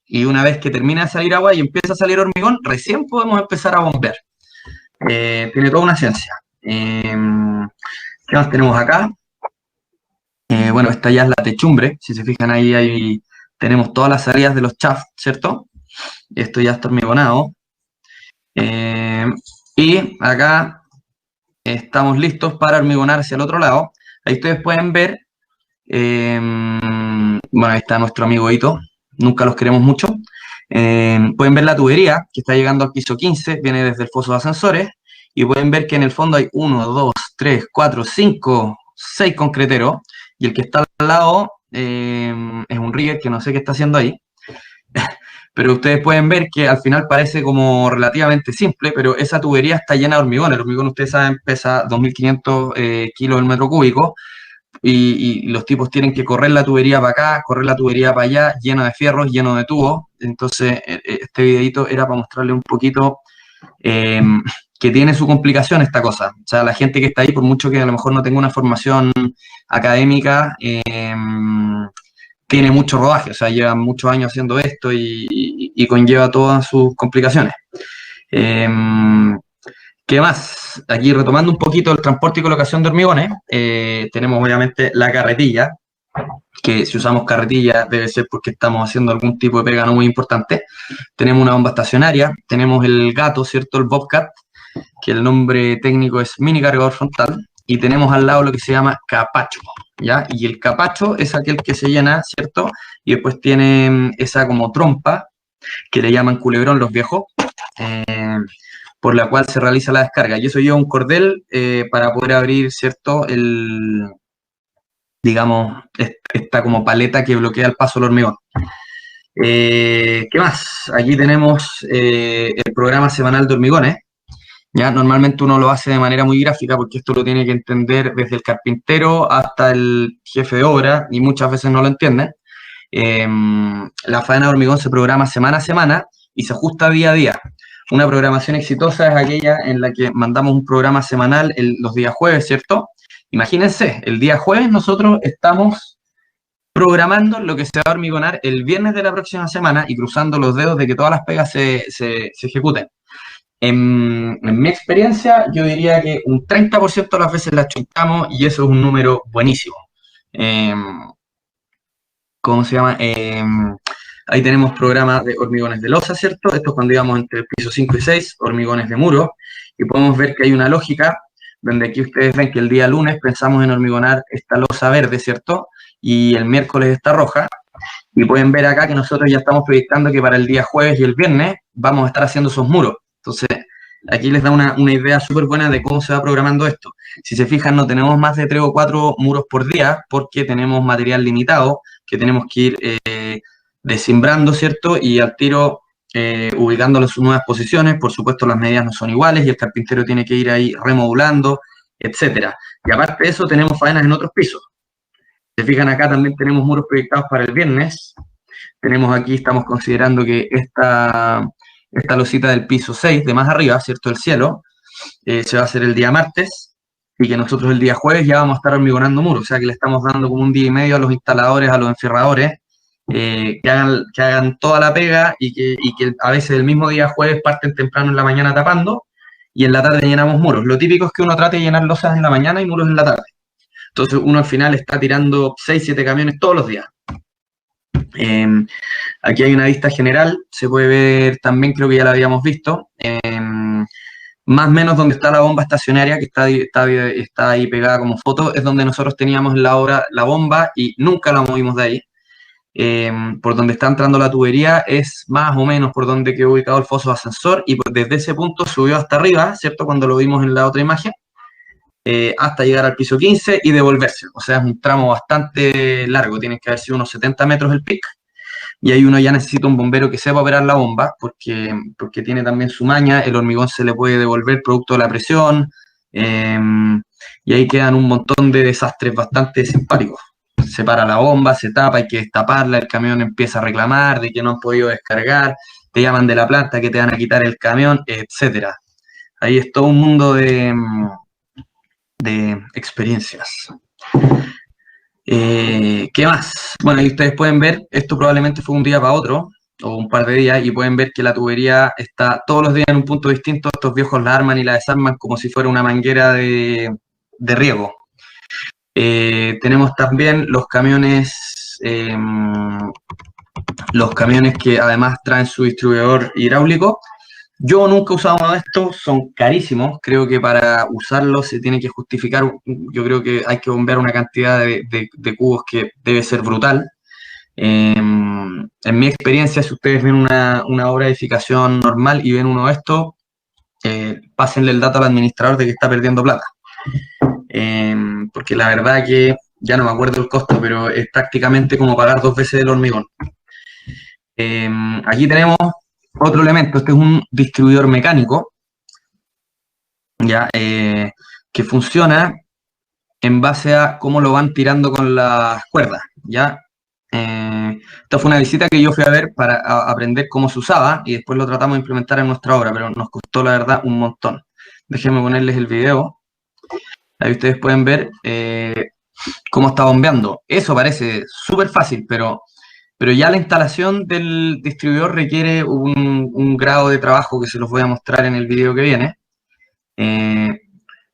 y una vez que termina de salir agua y empieza a salir hormigón, recién podemos empezar a bombear. Tiene toda una ciencia. ¿Qué más tenemos acá? Bueno, esta ya es la techumbre. Si se fijan ahí tenemos todas las salidas de los shafts, ¿cierto? Esto ya está hormigonado. Y acá estamos listos para hormigonar hacia el otro lado. Ahí ustedes pueden ver, bueno, ahí está nuestro amigo Ito, nunca los queremos mucho. Pueden ver la tubería que está llegando al piso 15, viene desde el foso de ascensores, y pueden ver que en el fondo hay 1, 2, 3, 4, 5, 6 concreteros, y el que está al lado es un rigger que no sé qué está haciendo ahí. Pero ustedes pueden ver que al final parece como relativamente simple, pero esa tubería está llena de hormigón. El hormigón, ustedes saben, pesa 2.500 kilos el metro cúbico, y los tipos tienen que correr la tubería para acá, correr la tubería para allá, lleno de fierros, lleno de tubos. Entonces, este videito era para mostrarle un poquito que tiene su complicación esta cosa. O sea, la gente que está ahí, por mucho que a lo mejor no tenga una formación académica, tiene mucho rodaje, o sea, lleva muchos años haciendo esto y conlleva todas sus complicaciones. ¿Qué más? Aquí retomando un poquito el transporte y colocación de hormigones, tenemos obviamente la carretilla, que si usamos carretilla debe ser porque estamos haciendo algún tipo de pega no muy importante. Tenemos una bomba estacionaria, tenemos el gato, ¿cierto? El Bobcat, que el nombre técnico es mini cargador frontal, y tenemos al lado lo que se llama capacho, ¿ya? Y el capacho es aquel que se llena, ¿cierto? Y después tiene esa como trompa, que le llaman culebrón los viejos, por la cual se realiza la descarga. Y eso lleva un cordel para poder abrir, ¿cierto? Digamos, esta como paleta que bloquea el paso del hormigón. ¿Qué más? Aquí tenemos el programa semanal de hormigones. Ya, normalmente uno lo hace de manera muy gráfica porque esto lo tiene que entender desde el carpintero hasta el jefe de obra, y muchas veces no lo entienden. La faena de hormigón se programa semana a semana y se ajusta día a día. Una programación exitosa es aquella en la que mandamos un programa semanal los días jueves, ¿cierto? Imagínense, el día jueves nosotros estamos programando lo que se va a hormigonar el viernes de la próxima semana y cruzando los dedos de que todas las pegas se ejecuten. En mi experiencia, yo diría que un 30% de las veces las chuntamos, y eso es un número buenísimo. ¿Cómo se llama? Ahí tenemos programas de hormigones de losa, ¿cierto? Esto es cuando íbamos entre el piso 5 y 6, hormigones de muro, y podemos ver que hay una lógica, donde aquí ustedes ven que el día lunes pensamos en hormigonar esta losa verde, ¿cierto? Y el miércoles esta roja, y pueden ver acá que nosotros ya estamos proyectando que para el día jueves y el viernes vamos a estar haciendo esos muros. Entonces, aquí les da una idea súper buena de cómo se va programando esto. Si se fijan, no tenemos más de 3 o 4 muros por día porque tenemos material limitado que tenemos que ir desimbrando, ¿cierto? Y al tiro ubicándolo en sus nuevas posiciones. Por supuesto, las medidas no son iguales y el carpintero tiene que ir ahí remodulando, etcétera. Y aparte de eso, tenemos faenas en otros pisos. Si se fijan, acá también tenemos muros proyectados para el viernes. Tenemos aquí, estamos considerando que esta losita del piso 6, de más arriba, ¿cierto? El cielo, se va a hacer el día martes, y que nosotros el día jueves ya vamos a estar hormigonando muros, o sea que le estamos dando como un día y medio a los instaladores, a los enferradores, que hagan toda la pega, y que a veces el mismo día jueves parten temprano en la mañana tapando, y en la tarde llenamos muros. Lo típico es que uno trate de llenar losas en la mañana y muros en la tarde. Entonces uno al final está tirando 6, 7 camiones todos los días. Aquí hay una vista general, se puede ver también, creo que ya la habíamos visto, más o menos donde está la bomba estacionaria, que está ahí pegada como foto, es donde nosotros teníamos en la obra la bomba y nunca la movimos de ahí. Por donde está entrando la tubería es más o menos por donde quedó ubicado el foso de ascensor, y desde ese punto subió hasta arriba, ¿cierto? Cuando lo vimos en la otra imagen, hasta llegar al piso 15 y devolverse. O sea, es un tramo bastante largo, tiene que haber sido unos 70 metros el pic. Y ahí uno ya necesita un bombero que sepa operar la bomba, porque tiene también su maña, el hormigón se le puede devolver producto de la presión, y ahí quedan un montón de desastres bastante simpáticos. Se para la bomba, se tapa, hay que destaparla, el camión empieza a reclamar de que no han podido descargar, te llaman de la planta que te van a quitar el camión, etcétera. Ahí es todo un mundo de experiencias. ¿Qué más? Bueno, ahí ustedes pueden ver, esto probablemente fue un día para otro, o un par de días, y pueden ver que la tubería está todos los días en un punto distinto. Estos viejos la arman y la desarman como si fuera una manguera de riego. Tenemos también los camiones que además traen su distribuidor hidráulico. Yo nunca he usado uno de estos, son carísimos. Creo que para usarlos se tiene que justificar. Yo creo que hay que bombear una cantidad de cubos que debe ser brutal. En mi experiencia, si ustedes ven una obra de edificación normal y ven uno de estos, pásenle el dato al administrador de que está perdiendo plata. Porque la verdad que ya no me acuerdo el costo, pero es prácticamente como pagar 2 veces el hormigón. Aquí tenemos otro elemento, este es un distribuidor mecánico, ya, que funciona en base a cómo lo van tirando con las cuerdas, ya. Esta fue una visita que yo fui a ver para aprender cómo se usaba y después lo tratamos de implementar en nuestra obra, pero nos costó la verdad un montón. Déjenme ponerles el video. Ahí ustedes pueden ver cómo está bombeando. Eso parece súper fácil, pero ya la instalación del distribuidor requiere un grado de trabajo que se los voy a mostrar en el video que viene.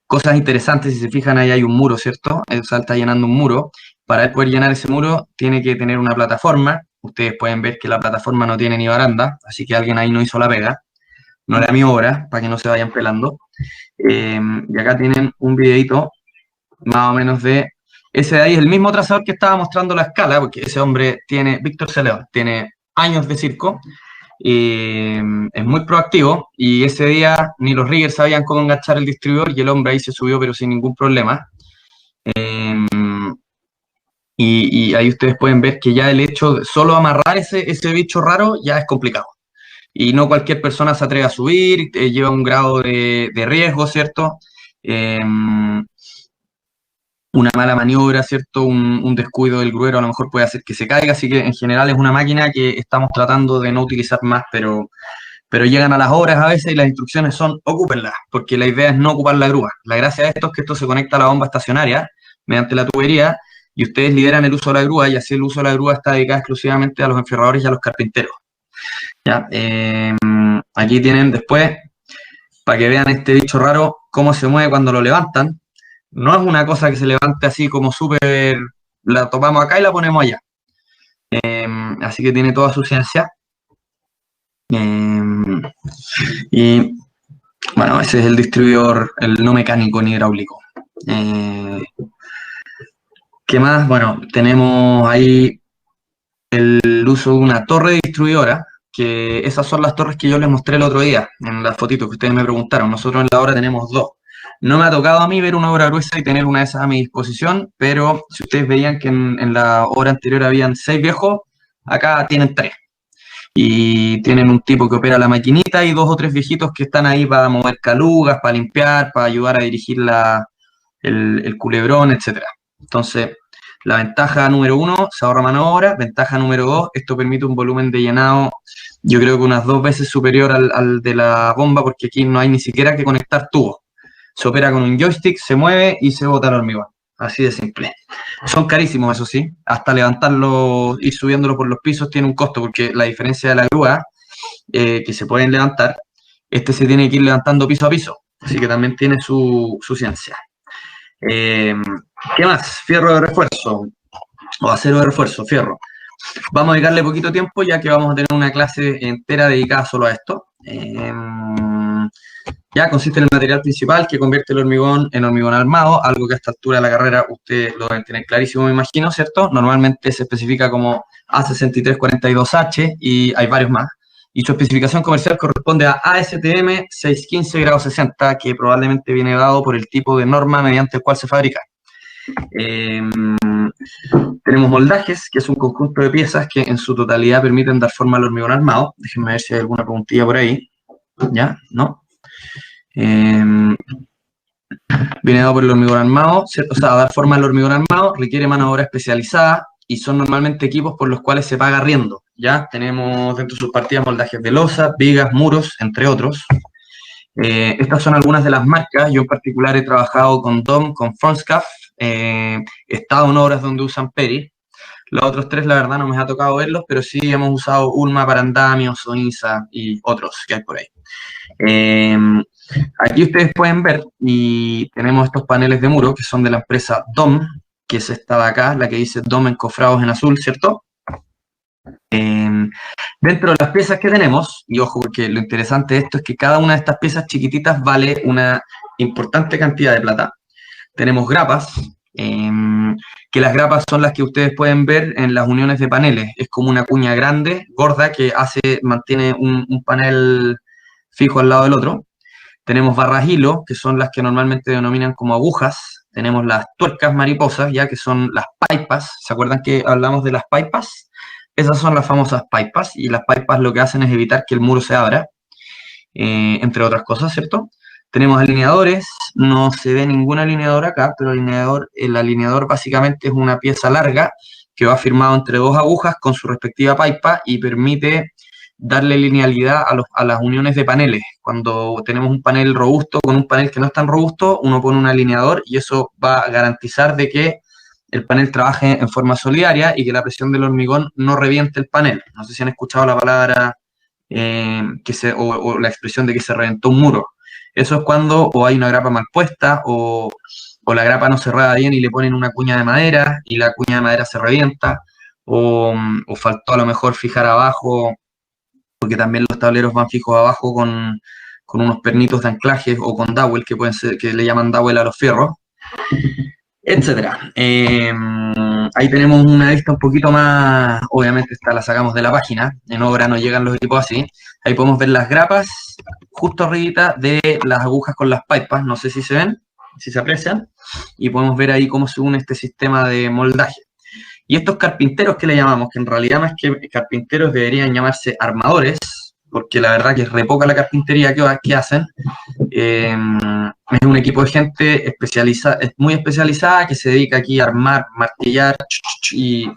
Cosas interesantes, si se fijan, ahí hay un muro, ¿cierto? O sea, está llenando un muro. Para poder llenar ese muro tiene que tener una plataforma. Ustedes pueden ver que la plataforma no tiene ni baranda, así que alguien ahí no hizo la pega. No era mi obra, para que no se vayan pelando. Y acá tienen un videito más o menos de... Ese de ahí es el mismo trazador que estaba mostrando la escala, porque ese hombre tiene, Víctor Celeón, tiene años de circo, y es muy proactivo, y ese día ni los riggers sabían cómo enganchar el distribuidor, y el hombre ahí se subió, pero sin ningún problema. Y ahí ustedes pueden ver que ya el hecho de solo amarrar ese bicho raro ya es complicado. Y no cualquier persona se atreve a subir, lleva un grado de riesgo, ¿cierto? Una mala maniobra, ¿cierto? Un descuido del gruero a lo mejor puede hacer que se caiga, así que en general es una máquina que estamos tratando de no utilizar más, pero llegan a las horas a veces y las instrucciones son ocúpenla, porque la idea es no ocupar la grúa. La gracia de esto es que esto se conecta a la bomba estacionaria mediante la tubería y ustedes lideran el uso de la grúa y así el uso de la grúa está dedicado exclusivamente a los enferradores y a los carpinteros. ¿Ya? Aquí tienen después, para que vean este bicho raro, cómo se mueve cuando lo levantan. No es una cosa que se levante así como súper, la tomamos acá y la ponemos allá. Así que tiene toda su ciencia. Y bueno, ese es el distribuidor, el no mecánico ni hidráulico. ¿Qué más? Bueno, tenemos ahí el uso de una torre distribuidora, que esas son las torres que yo les mostré el otro día, en las fotitos que ustedes me preguntaron. Nosotros en la obra tenemos 2. No me ha tocado a mí ver una obra gruesa y tener una de esas a mi disposición, pero si ustedes veían que en la obra anterior habían 6 viejos, acá tienen 3. Y tienen un tipo que opera la maquinita y 2 o 3 viejitos que están ahí para mover calugas, para limpiar, para ayudar a dirigir el culebrón, etc. Entonces, la ventaja número 1, se ahorra mano de obra. Ventaja número 2, esto permite un volumen de llenado, yo creo que unas 2 veces superior al de la bomba, porque aquí no hay ni siquiera que conectar tubos. Se opera con un joystick, se mueve y se bota el hormigón. Así de simple. Son carísimos, eso sí. Hasta levantarlo, ir subiéndolo por los pisos tiene un costo, porque la diferencia de la grúa, que se pueden levantar, este se tiene que ir levantando piso a piso. Así que también tiene su ciencia. ¿Qué más? Fierro de refuerzo. O acero de refuerzo, fierro. Vamos a dedicarle poquito tiempo, ya que vamos a tener una clase entera dedicada solo a esto. Ya consiste en el material principal que convierte el hormigón en hormigón armado, algo que a esta altura de la carrera ustedes lo deben tener clarísimo, me imagino, ¿cierto? Normalmente se especifica como A6342H y hay varios más. y su especificación comercial corresponde a ASTM 615 grado 60, que probablemente viene dado por el tipo de norma mediante el cual se fabrica. Tenemos moldajes, que es un conjunto de piezas que en su totalidad permiten dar forma al hormigón armado. Déjenme ver si hay alguna preguntilla por ahí. ¿Ya? ¿No? Viene dado por el hormigón armado, ¿cierto? O sea, dar forma al hormigón armado requiere mano de obra especializada y son normalmente equipos por los cuales se paga arriendo, ¿ya? Tenemos dentro de sus partidas moldajes de losa, vigas, muros, entre otros. Estas son algunas de las marcas. Yo en particular he trabajado con DOM, con Fronscaf, he estado en obras donde usan Peri. Los otros tres, la verdad, no me ha tocado verlos, pero sí hemos usado Ulma para andamios, Soinsa y otros que hay por ahí. Aquí ustedes pueden ver, y tenemos estos paneles de muro que son de la empresa DOM, que es esta de acá, la que dice DOM encofrados en azul, ¿cierto? Dentro de las piezas que tenemos, y ojo porque lo interesante de esto es que cada una de estas piezas chiquititas vale una importante cantidad de plata. Tenemos grapas, que las grapas son las que ustedes pueden ver en las uniones de paneles. Es como una cuña grande, gorda, que mantiene un panel fijo al lado del otro. Tenemos barras hilo, que son las que normalmente denominan como agujas. Tenemos las tuercas mariposas, ya que son las paipas. ¿Se acuerdan que hablamos de las paipas? Esas son las famosas paipas, y las paipas lo que hacen es evitar que el muro se abra, entre otras cosas, ¿cierto? Tenemos alineadores, no se ve ningún alineador acá, pero el alineador básicamente es una pieza larga que va firmado entre dos agujas con su respectiva paipa y permite darle linealidad a las uniones de paneles. Cuando tenemos un panel robusto con un panel que no es tan robusto, uno pone un alineador y eso va a garantizar de que el panel trabaje en forma solidaria y que la presión del hormigón no reviente el panel. No sé si han escuchado la palabra o la expresión de que se reventó un muro. Eso es cuando o hay una grapa mal puesta o la grapa no cerrada bien y le ponen una cuña de madera y la cuña de madera se revienta, o faltó a lo mejor fijar abajo, porque también los tableros van fijos abajo con unos pernitos de anclaje o con dowel, que pueden ser, que le llaman dowel a los fierros, etcétera. Ahí tenemos una lista un poquito más, obviamente esta la sacamos de la página, en obra no llegan los equipos así. Ahí podemos ver las grapas justo arribita de las agujas con las paipas, no sé si se ven, si se aprecian, y podemos ver ahí cómo se une este sistema de moldaje. Y estos carpinteros que le llamamos, que en realidad más que carpinteros deberían llamarse armadores, porque la verdad que es re poca la carpintería que hacen. Es un equipo de gente muy especializada que se dedica aquí a armar, martillar y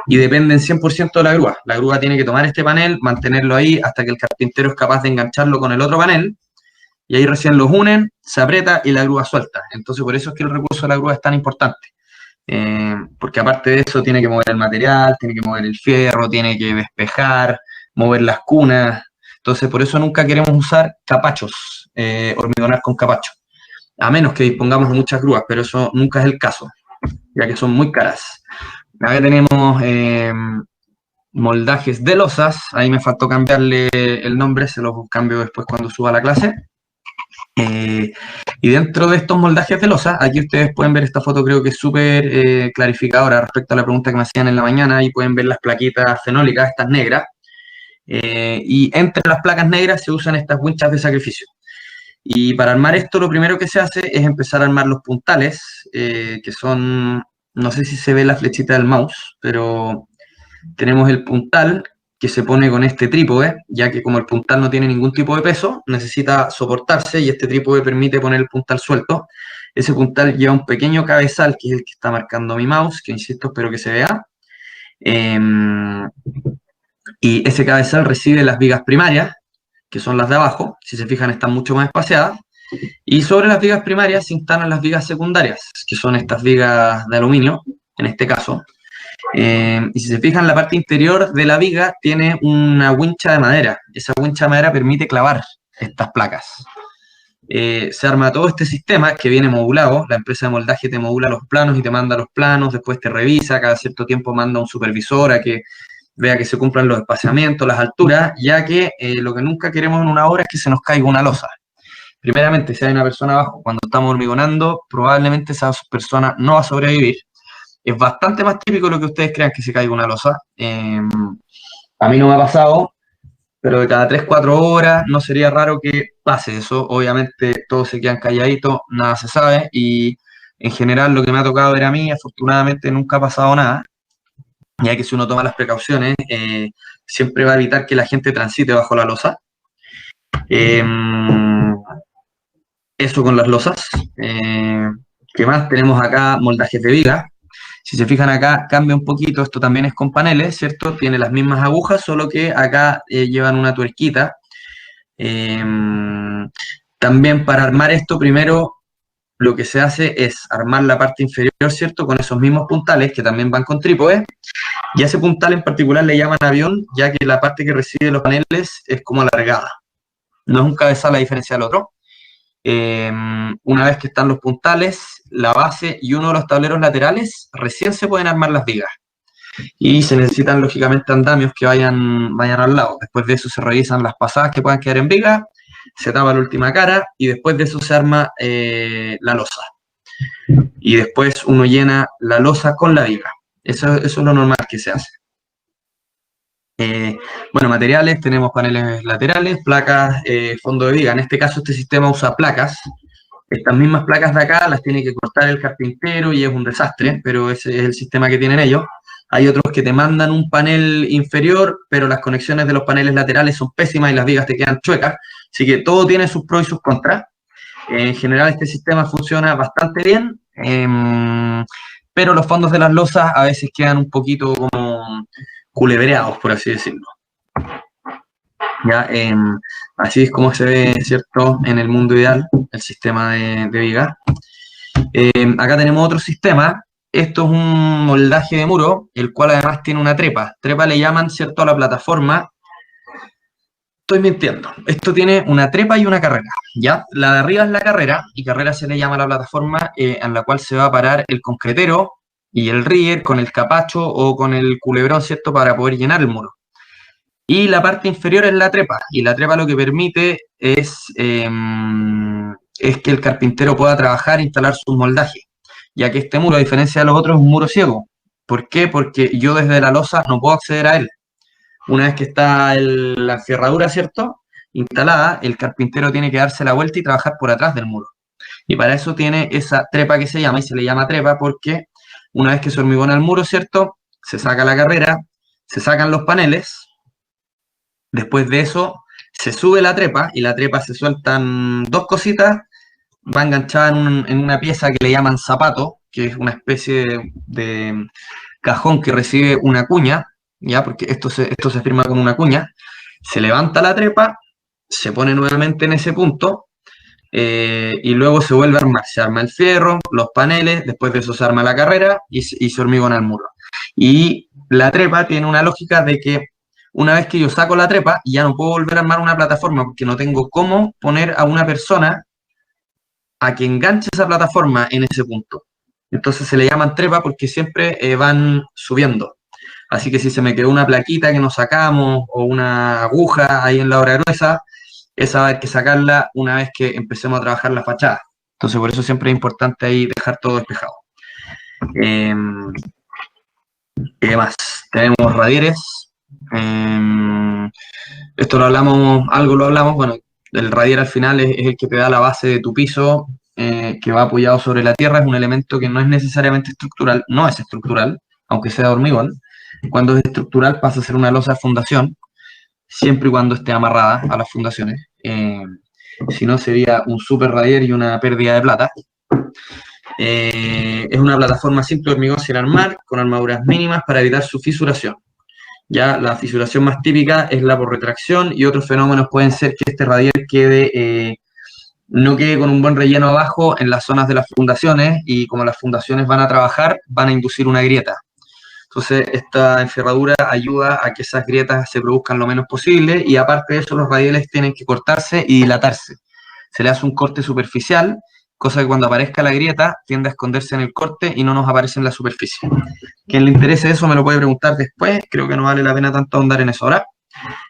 dependen 100% de la grúa. La grúa tiene que tomar este panel, mantenerlo ahí hasta que el carpintero es capaz de engancharlo con el otro panel y ahí recién los unen, se aprieta y la grúa suelta. Entonces por eso es que el recurso de la grúa es tan importante. Porque aparte de eso tiene que mover el material, tiene que mover el fierro, tiene que despejar, mover las cunas. Entonces por eso nunca queremos usar capachos, hormigonar con capacho, a menos que dispongamos de muchas grúas, pero eso nunca es el caso, ya que son muy caras. Acá tenemos moldajes de losas, ahí me faltó cambiarle el nombre, se los cambio después cuando suba la clase. Y dentro de estos moldajes de losa, aquí ustedes pueden ver esta foto, creo que es súper clarificadora respecto a la pregunta que me hacían en la mañana. Ahí pueden ver las plaquitas fenólicas, estas negras, y entre las placas negras se usan estas winchas de sacrificio. Y para armar esto lo primero que se hace es empezar a armar los puntales, que son, no sé si se ve la flechita del mouse, pero tenemos el puntal que se pone con este trípode, ya que como el puntal no tiene ningún tipo de peso, necesita soportarse y este trípode permite poner el puntal suelto. Ese puntal lleva un pequeño cabezal, que es el que está marcando mi mouse, que insisto, espero que se vea. Y ese cabezal recibe las vigas primarias, que son las de abajo, si se fijan están mucho más espaciadas, y sobre las vigas primarias se instalan las vigas secundarias, que son estas vigas de aluminio, en este caso. Y si se fijan, la parte interior de la viga tiene una wincha de madera. Esa wincha de madera permite clavar estas placas. Se arma todo este sistema que viene modulado. La empresa de moldaje te modula los planos y te manda los planos, después te revisa, cada cierto tiempo manda un supervisor a que vea que se cumplan los espaciamientos, las alturas, ya que lo que nunca queremos en una obra es que se nos caiga una losa. Primeramente, si hay una persona abajo cuando estamos hormigonando, probablemente esa persona no va a sobrevivir. Es bastante más típico de lo que ustedes crean que se caiga una losa. A mí no me ha pasado, pero de cada 3, 4 horas no sería raro que pase eso. Obviamente todos se quedan calladitos, nada se sabe y en general lo que me ha tocado ver a mí, afortunadamente nunca ha pasado nada, ya que si uno toma las precauciones, siempre va a evitar que la gente transite bajo la losa. Eh, Eso con las losas. ¿Qué más? Tenemos acá moldajes de viga. Si se fijan acá, cambia un poquito, esto también es con paneles, ¿cierto? Tiene las mismas agujas, solo que acá llevan una tuerquita. Eh, También para armar esto, primero lo que se hace es armar la parte inferior, ¿cierto? Con esos mismos puntales que también van con trípode. Y a ese puntal en particular le llaman avión, ya que la parte que recibe los paneles es como alargada. No es un cabezal a diferencia del otro. Una vez que están los puntales, la base y uno de los tableros laterales, recién se pueden armar las vigas. Y se necesitan, lógicamente, andamios que vayan al lado. Después de eso se revisan las pasadas que puedan quedar en viga, se tapa la última cara y después de eso se arma la losa. Y después uno llena la losa con la viga. Eso es lo normal que se hace. Bueno, materiales, tenemos paneles laterales, placas, fondo de viga. En este caso, este sistema usa placas. Estas mismas placas de acá las tiene que cortar el carpintero y es un desastre, pero ese es el sistema que tienen ellos. Hay otros que te mandan un panel inferior, pero las conexiones de los paneles laterales son pésimas y las vigas te quedan chuecas. Así que todo tiene sus pros y sus contras. En general, este sistema funciona bastante bien, pero los fondos de las losas a veces quedan un poquito como culebreados, por así decirlo. Ya, así es como se ve, ¿cierto?, en el mundo ideal, el sistema de viga. Acá tenemos otro sistema. Esto es un moldaje de muro, el cual además tiene una trepa. Trepa le llaman, ¿cierto?, a la plataforma. Estoy mintiendo. Esto tiene una trepa y una carrera, ¿ya? La de arriba es la carrera, y carrera se le llama a la plataforma en la cual se va a parar el concretero y el rigger con el capacho o con el culebrón, ¿cierto?, para poder llenar el muro. Y la parte inferior es la trepa, y la trepa lo que permite es que el carpintero pueda trabajar e instalar sus moldajes, ya que este muro, a diferencia de los otros, es un muro ciego. ¿Por qué? Porque yo desde la losa no puedo acceder a él. Una vez que está la ferradura, ¿cierto?, instalada, el carpintero tiene que darse la vuelta y trabajar por atrás del muro. Y para eso tiene esa trepa que se llama, y se le llama trepa porque una vez que se hormigona el muro, ¿cierto?, se saca la carrera, se sacan los paneles. Después de eso, se sube la trepa y la trepa se sueltan dos cositas, va enganchada en una pieza que le llaman zapato, que es una especie de cajón que recibe una cuña, ¿ya? Porque esto se firma con una cuña. Se levanta la trepa, se pone nuevamente en ese punto y luego se vuelve a armar. Se arma el fierro, los paneles, después de eso se arma la carrera y se hormigona el muro. Y la trepa tiene una lógica de que una vez que yo saco la trepa, ya no puedo volver a armar una plataforma porque no tengo cómo poner a una persona a que enganche esa plataforma en ese punto. Entonces se le llaman trepa porque siempre van subiendo. Así que si se me quedó una plaquita que nos sacamos o una aguja ahí en la obra gruesa, esa va a haber que sacarla una vez que empecemos a trabajar la fachada. Entonces por eso siempre es importante ahí dejar todo despejado. ¿Qué más? Tenemos radieres. Esto algo lo hablamos, bueno, el radier al final es el que te da la base de tu piso, que va apoyado sobre la tierra, es un elemento que no es necesariamente estructural, no es estructural, aunque sea de hormigón. Cuando es estructural pasa a ser una losa de fundación, siempre y cuando esté amarrada a las fundaciones. Si no, sería un super radier y una pérdida de plata. Es una plataforma simple de hormigón sin armar, con armaduras mínimas para evitar su fisuración. Ya la fisuración más típica es la por retracción y otros fenómenos pueden ser que este radier no quede con un buen relleno abajo en las zonas de las fundaciones y como las fundaciones van a trabajar, van a inducir una grieta. Entonces esta enferradura ayuda a que esas grietas se produzcan lo menos posible y aparte de eso los radieles tienen que cortarse y dilatarse. Se le hace un corte superficial, cosa que cuando aparezca la grieta tiende a esconderse en el corte y no nos aparece en la superficie. Quien le interese eso me lo puede preguntar después, creo que no vale la pena tanto ahondar en eso ahora.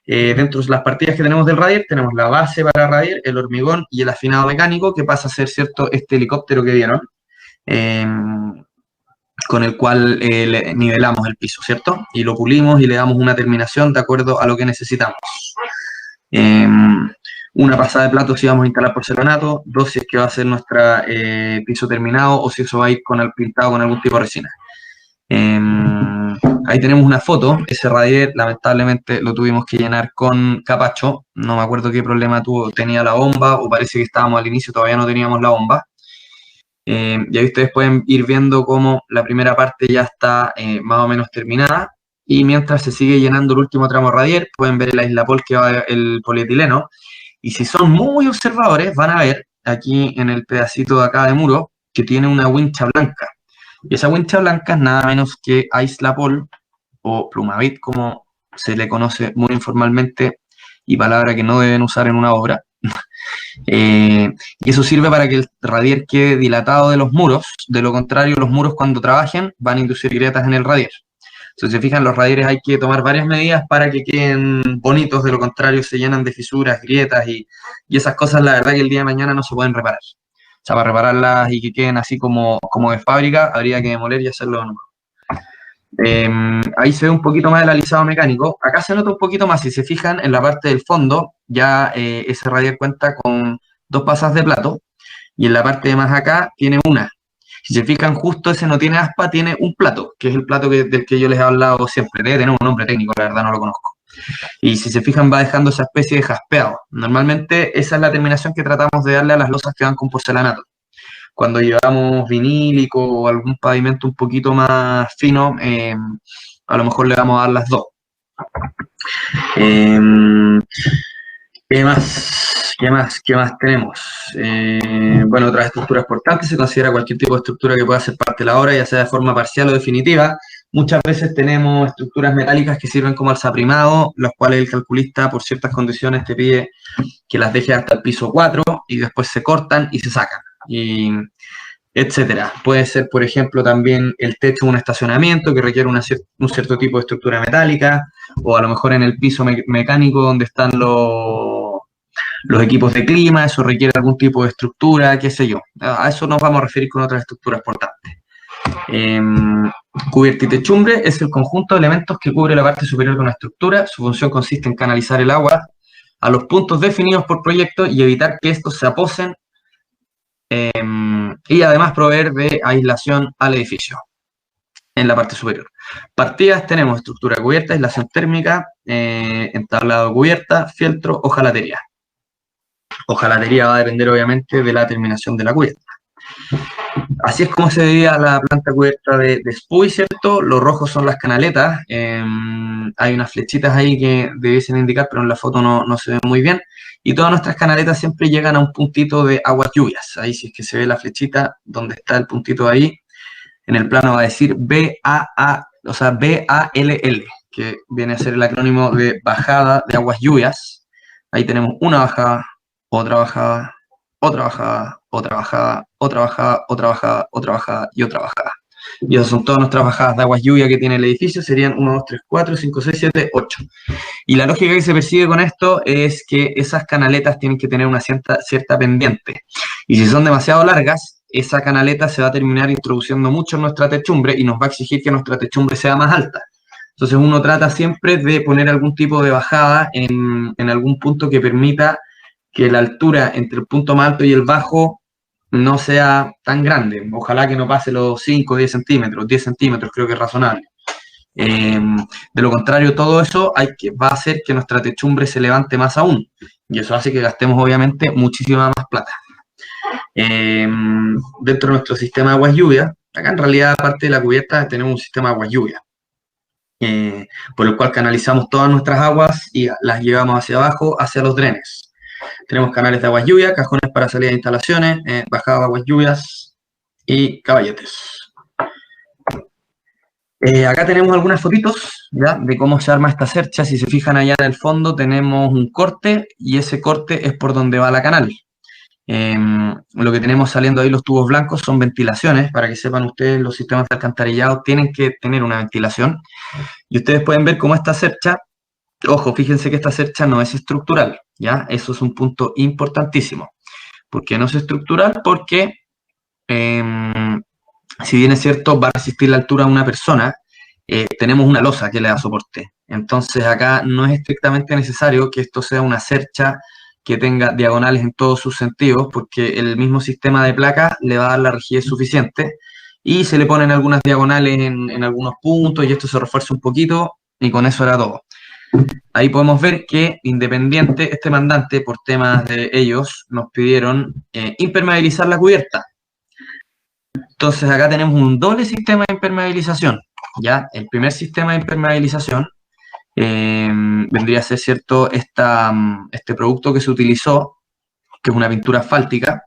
Dentro de las partidas que tenemos del radier, tenemos la base para radier, el hormigón y el afinado mecánico, que pasa a ser, ¿cierto?, este helicóptero que vieron, con el cual le nivelamos el piso, ¿cierto? Y lo pulimos y le damos una terminación de acuerdo a lo que necesitamos. Una pasada de plato si vamos a instalar porcelanato, 2 si es que va a ser nuestra piso terminado o si eso va a ir pintado con algún tipo de resina. Ahí tenemos una foto, ese radier lamentablemente lo tuvimos que llenar con capacho, no me acuerdo qué problema tenía la bomba o parece que estábamos al inicio, todavía no teníamos la bomba. Y ahí ustedes pueden ir viendo cómo la primera parte ya está más o menos terminada y mientras se sigue llenando el último tramo radier, pueden ver el aislapol que va el polietileno y si son muy observadores van a ver aquí en el pedacito de acá de muro que tiene una wincha blanca. Y esa wincha blanca es nada menos que aislapol o plumavit, como se le conoce muy informalmente y palabra que no deben usar en una obra. Y eso sirve para que el radier quede dilatado de los muros, de lo contrario los muros cuando trabajen van a inducir grietas en el radier. Entonces, si se fijan, los radieres hay que tomar varias medidas para que queden bonitos, de lo contrario se llenan de fisuras, grietas y esas cosas, la verdad que el día de mañana no se pueden reparar. O sea, para repararlas y que queden así como de fábrica, habría que demoler y hacerlo de nuevo. Ahí se ve un poquito más el alisado mecánico. Acá se nota un poquito más, si se fijan, en la parte del fondo, ya ese radier cuenta con 2 pasas de plato, y en la parte de más acá tiene una. Si se fijan, justo ese no tiene aspa, tiene un plato, que es el plato del que yo les he hablado siempre. Debe tener un nombre técnico, la verdad no lo conozco. Y si se fijan, va dejando esa especie de jaspeado. Normalmente esa es la terminación que tratamos de darle a las losas que van con porcelanato. Cuando llevamos vinílico o algún pavimento un poquito más fino, a lo mejor le vamos a dar las 2. ¿Qué más tenemos? Bueno, otras estructuras portantes, se considera cualquier tipo de estructura que pueda ser parte de la obra, ya sea de forma parcial o definitiva. Muchas veces tenemos estructuras metálicas que sirven como alzaprimado, las cuales el calculista, por ciertas condiciones, te pide que las deje hasta el piso 4 y después se cortan y se sacan, y etcétera. Puede ser, por ejemplo, también el techo de un estacionamiento que requiere un cierto tipo de estructura metálica, o a lo mejor en el piso mecánico donde están los equipos de clima, eso requiere algún tipo de estructura, qué sé yo. A eso nos vamos a referir con otras estructuras portantes. Cubierta y techumbre es el conjunto de elementos que cubre la parte superior de una estructura. Su función consiste en canalizar el agua a los puntos definidos por proyecto y evitar que estos se aposen, y además proveer de aislación al edificio en la parte superior. Partidas tenemos estructura cubierta, aislación térmica, entablado cubierta, fieltro, hojalatería. Hojalatería va a depender obviamente de la terminación de la cubierta. Así es como se veía la planta cubierta de Spuy, ¿cierto? Los rojos son las canaletas. Hay unas flechitas ahí que debiesen indicar, pero en la foto no se ven muy bien. Y todas nuestras canaletas siempre llegan a un puntito de aguas lluvias. Ahí si es que se ve la flechita, donde está el puntito ahí, en el plano va a decir BALL, que viene a ser el acrónimo de bajada de aguas lluvias. Ahí tenemos una bajada, otra bajada, otra bajada, otra bajada, otra bajada, otra bajada, otra bajada y otra bajada. Y esas son todas nuestras bajadas de aguas lluvia que tiene el edificio, serían 1, 2, 3, 4, 5, 6, 7, 8. Y la lógica que se persigue con esto es que esas canaletas tienen que tener una cierta pendiente. Y si son demasiado largas, esa canaleta se va a terminar introduciendo mucho en nuestra techumbre y nos va a exigir que nuestra techumbre sea más alta. Entonces uno trata siempre de poner algún tipo de bajada en algún punto que permita que la altura entre el punto más alto y el bajo no sea tan grande. Ojalá que no pase los 5 o 10 centímetros. 10 centímetros creo que es razonable. De lo contrario, todo eso va a hacer que nuestra techumbre se levante más aún. Y eso hace que gastemos, obviamente, muchísima más plata. Dentro de nuestro sistema de aguas lluvia, acá en realidad, aparte de la cubierta, tenemos un sistema de aguas lluvia, por el cual canalizamos todas nuestras aguas y las llevamos hacia abajo, hacia los drenes. Tenemos canales de aguas lluvia, cajones para salida de instalaciones, bajada de aguas lluvias y caballetes. Acá tenemos algunas fotitos, ¿ya?, de cómo se arma esta cercha. Si se fijan allá en el fondo tenemos un corte y ese corte es por donde va la canal. Lo que tenemos saliendo ahí, los tubos blancos, son ventilaciones. Para que sepan ustedes, los sistemas de alcantarillado tienen que tener una ventilación. Y ustedes pueden ver cómo esta cercha, ojo, fíjense que esta cercha no es estructural, ¿ya? Eso es un punto importantísimo. ¿Por qué no es estructural? Porque, si bien es cierto, va a resistir la altura de una persona, tenemos una losa que le da soporte. Entonces acá no es estrictamente necesario que esto sea una cercha que tenga diagonales en todos sus sentidos, porque el mismo sistema de placas le va a dar la rigidez suficiente y se le ponen algunas diagonales en algunos puntos y esto se refuerza un poquito y con eso era todo. Ahí podemos ver que Independiente, este mandante, por temas de ellos, nos pidieron impermeabilizar la cubierta. Entonces acá tenemos un doble sistema de impermeabilización. ¿Ya? El primer sistema de impermeabilización vendría a ser, ¿cierto?, este producto que se utilizó, que es una pintura asfáltica,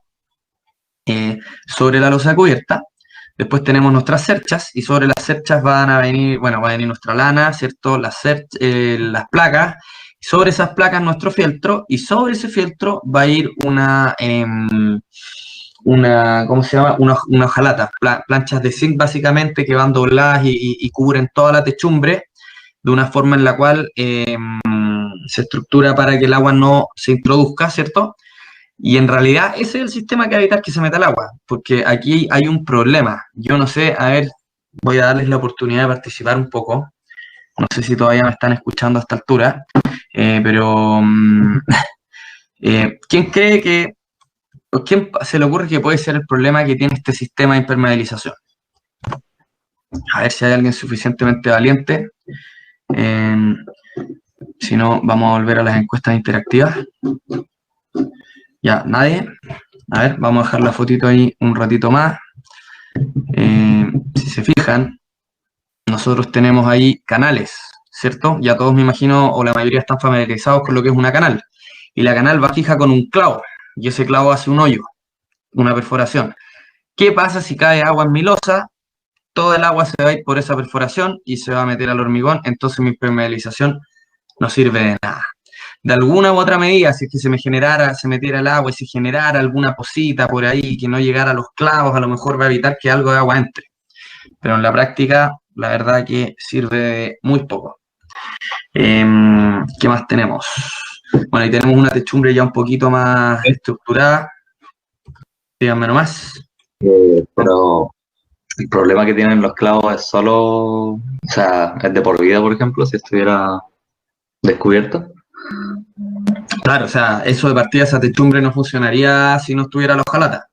sobre la losa cubierta. Después tenemos nuestras cerchas y sobre las cerchas van a venir, bueno, va a venir nuestra lana, ¿cierto? Las placas. Sobre esas placas nuestro fieltro y sobre ese fieltro va a ir ¿cómo se llama? Una hojalata, planchas de zinc básicamente que van dobladas y cubren toda la techumbre de una forma en la cual se estructura para que el agua no se introduzca, ¿cierto? Y en realidad ese es el sistema que va a evitar que se meta el agua, porque aquí hay un problema. Yo no sé, a ver, voy a darles la oportunidad de participar un poco. No sé si todavía me están escuchando a esta altura, pero ¿quién cree que, o quién se le ocurre que puede ser el problema que tiene este sistema de impermeabilización? A ver si hay alguien suficientemente valiente. Si no, vamos a volver a las encuestas interactivas. Ya, nadie. A ver, vamos a dejar la fotito ahí un ratito más. Si se fijan, nosotros tenemos ahí canales, ¿cierto? Ya todos me imagino, o la mayoría están familiarizados con lo que es una canal. Y la canal va fija con un clavo, y ese clavo hace un hoyo, una perforación. ¿Qué pasa si cae agua en mi losa? Todo el agua se va a ir por esa perforación y se va a meter al hormigón, entonces mi impermeabilización no sirve de nada. De alguna u otra medida, si es que se metiera el agua y se generara alguna posita por ahí que no llegara a los clavos, a lo mejor va a evitar que algo de agua entre. Pero en la práctica, la verdad que sirve de muy poco. ¿Qué más tenemos? Bueno, ahí tenemos una techumbre ya un poquito más estructurada. Díganme nomás. Pero el problema que tienen los clavos es solo, o sea, es de por vida, por ejemplo, si estuviera descubierto. Claro, o sea, eso de partida, esa techumbre no funcionaría si no estuviera la hojalata.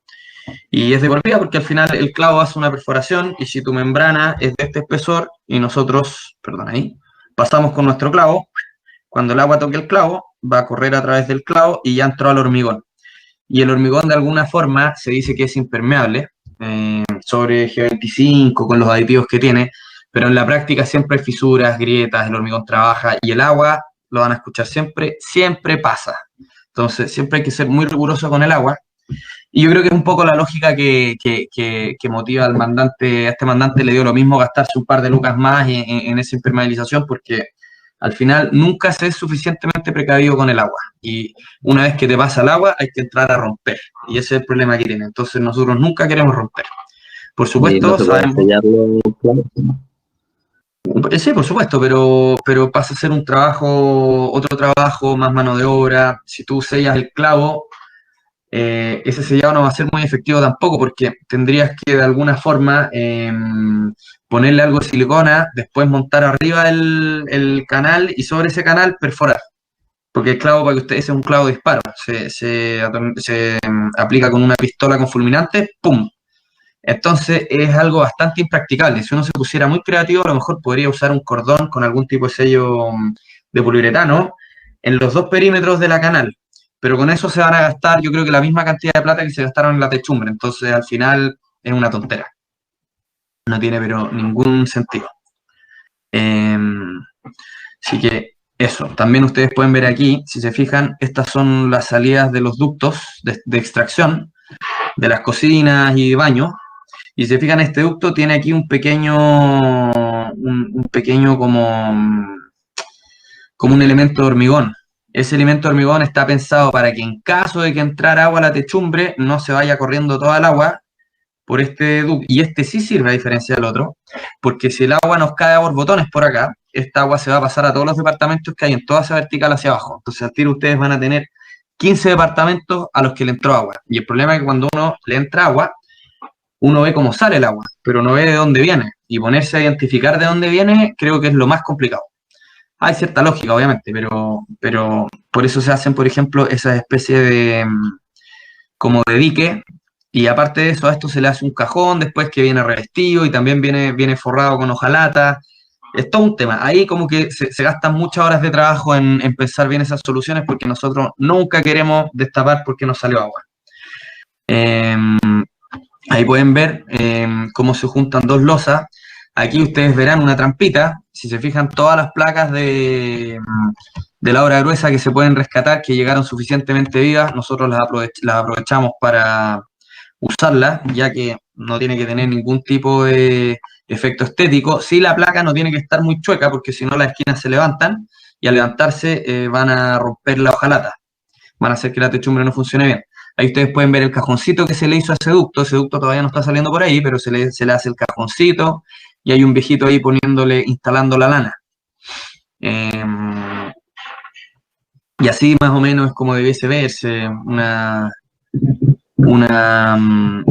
Y es de por vida porque al final el clavo hace una perforación y si tu membrana es de este espesor y nosotros, perdón ahí, pasamos con nuestro clavo, cuando el agua toque el clavo, va a correr a través del clavo y ya entró al hormigón. Y el hormigón de alguna forma se dice que es impermeable, sobre G25 con los aditivos que tiene, pero en la práctica siempre hay fisuras, grietas, el hormigón trabaja y el agua, lo van a escuchar siempre, siempre pasa. Entonces siempre hay que ser muy riguroso con el agua. Y yo creo que es un poco la lógica que motiva al mandante, a este mandante le dio lo mismo gastarse un par de lucas más en esa impermeabilización porque al final nunca se es suficientemente precavido con el agua. Y una vez que te pasa el agua hay que entrar a romper. Y ese es el problema que tiene. Entonces nosotros nunca queremos romper. Por supuesto, no sabemos... Sí, por supuesto, pero pasa a ser otro trabajo, más mano de obra. Si tú sellas el clavo, ese sellado no va a ser muy efectivo tampoco porque tendrías que de alguna forma ponerle algo de silicona, después montar arriba el canal y sobre ese canal perforar. Porque el clavo, para que ustedes, es un clavo de disparo. Se aplica con una pistola con fulminante, ¡pum! Entonces es algo bastante impracticable. Si uno se pusiera muy creativo, a lo mejor podría usar un cordón con algún tipo de sello de poliuretano en los dos perímetros de la canal. Pero con eso se van a gastar, yo creo que la misma cantidad de plata que se gastaron en la techumbre. Entonces, al final, es una tontera. No tiene, pero, ningún sentido. Así que, eso. También ustedes pueden ver aquí, si se fijan, estas son las salidas de los ductos de extracción de las cocinas y baños. Y si se fijan, este ducto tiene aquí un pequeño como un elemento de hormigón. Ese elemento de hormigón está pensado para que en caso de que entrara agua a la techumbre, no se vaya corriendo toda el agua por este ducto. Y este sí sirve a diferencia del otro, porque si el agua nos cae a borbotones por acá, esta agua se va a pasar a todos los departamentos que hay en toda esa vertical hacia abajo. Entonces al tiro ustedes van a tener 15 departamentos a los que le entró agua. Y el problema es que cuando uno le entra agua, uno ve cómo sale el agua, pero no ve de dónde viene. y ponerse a identificar de dónde viene, creo que es lo más complicado. Hay cierta lógica, obviamente, pero por eso se hacen, por ejemplo, esas especies de como de dique, y aparte de eso, a esto se le hace un cajón después que viene revestido y también viene forrado con hojalata. Es todo un tema. Ahí como que se gastan muchas horas de trabajo en pensar bien esas soluciones porque nosotros nunca queremos destapar porque nos salió agua. Ahí pueden ver cómo se juntan dos losas. Aquí ustedes verán una trampita. Si se fijan, todas las placas de la obra gruesa que se pueden rescatar, que llegaron suficientemente vivas, nosotros las aprovechamos para usarlas, ya que no tiene que tener ningún tipo de efecto estético. Sí, la placa no tiene que estar muy chueca, porque si no las esquinas se levantan, y al levantarse van a romper la hojalata, van a hacer que la techumbre no funcione bien. Ahí ustedes pueden ver el cajoncito que se le hizo a ese ducto todavía no está saliendo por ahí, pero se le hace el cajoncito, y hay un viejito ahí instalando la lana. Y así más o menos es como debiese verse una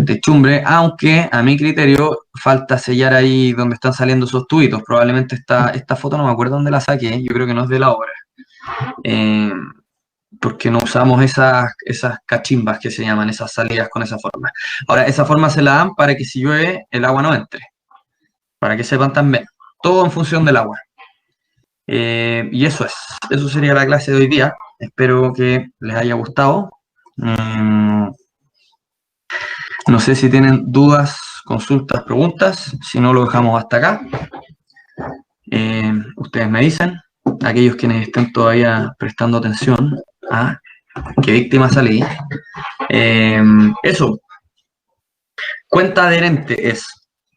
techumbre, aunque a mi criterio falta sellar ahí donde están saliendo esos tubitos. Probablemente esta foto no me acuerdo dónde la saqué, yo creo que no es de la obra, porque no usamos esas cachimbas que se llaman, esas salidas con esa forma. Ahora, esa forma se la dan para que si llueve el agua no entre, para que sepan también, todo en función del agua. Y eso sería la clase de hoy día. Espero que les haya gustado. No sé si tienen dudas, consultas, preguntas. Si no, lo dejamos hasta acá. Ustedes me dicen, aquellos quienes estén todavía prestando atención a qué víctima salí. Eso. Cuenta adherente es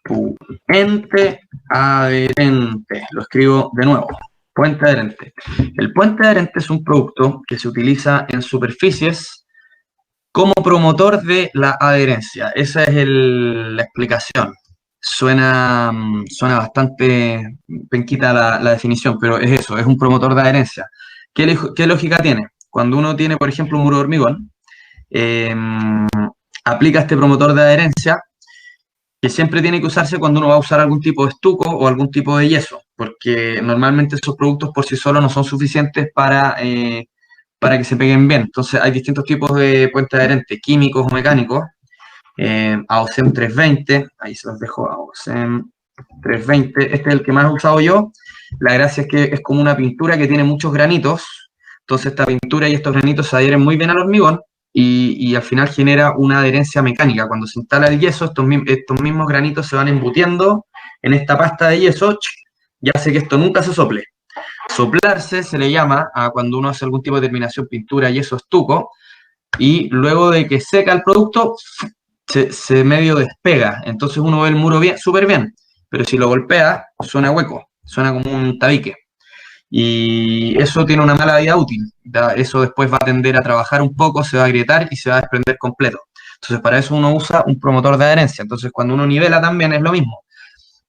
puente adherente. Lo escribo de nuevo. Puente adherente. El puente adherente es un producto que se utiliza en superficies como promotor de la adherencia. Esa es la explicación. Suena bastante penquita la definición, pero es eso, es un promotor de adherencia. ¿Qué lógica tiene? Cuando uno tiene, por ejemplo, un muro de hormigón, aplica este promotor de adherencia, que siempre tiene que usarse cuando uno va a usar algún tipo de estuco o algún tipo de yeso, porque normalmente esos productos por sí solos no son suficientes para que se peguen bien. Entonces hay distintos tipos de puentes adherentes, químicos o mecánicos. AOCEM 320, ahí se los dejo, AOCEM 320, este es el que más he usado yo. La gracia es que es como una pintura que tiene muchos granitos, entonces esta pintura y estos granitos se adhieren muy bien al hormigón y al final genera una adherencia mecánica. Cuando se instala el yeso, estos mismos granitos se van embutiendo en esta pasta de yeso y hace que esto nunca se sople. Soplarse se le llama a cuando uno hace algún tipo de terminación, pintura, yeso, estuco, y luego de que seca el producto, se medio despega. Entonces uno ve el muro súper bien, pero si lo golpea, suena hueco, suena como un tabique. Y eso tiene una mala vida útil. Eso después va a tender a trabajar un poco, se va a agrietar y se va a desprender completo. Entonces para eso uno usa un promotor de adherencia. Entonces cuando uno nivela también es lo mismo.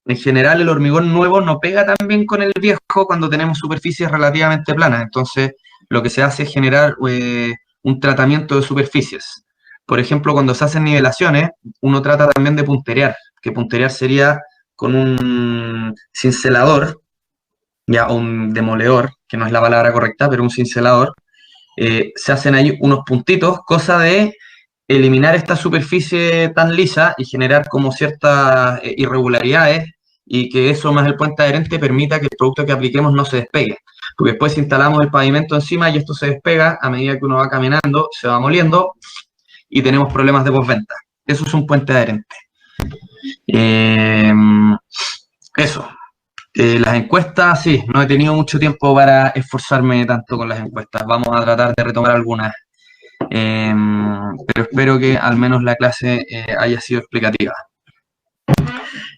En general, el hormigón nuevo no pega tan bien con el viejo cuando tenemos superficies relativamente planas. Entonces, lo que se hace es generar un tratamiento de superficies. Por ejemplo, cuando se hacen nivelaciones, uno trata también de punterear, que punterear sería con un cincelador, ya, o un demoledor, que no es la palabra correcta, pero un cincelador. Se hacen ahí unos puntitos, cosa de eliminar esta superficie tan lisa y generar como ciertas irregularidades y que eso más el puente adherente permita que el producto que apliquemos no se despegue. Porque después si instalamos el pavimento encima y esto se despega, a medida que uno va caminando, se va moliendo y tenemos problemas de postventa. Eso es un puente adherente. Eso. Las encuestas, sí, no he tenido mucho tiempo para esforzarme tanto con las encuestas. Vamos a tratar de retomar algunas. Pero espero que al menos la clase haya sido explicativa.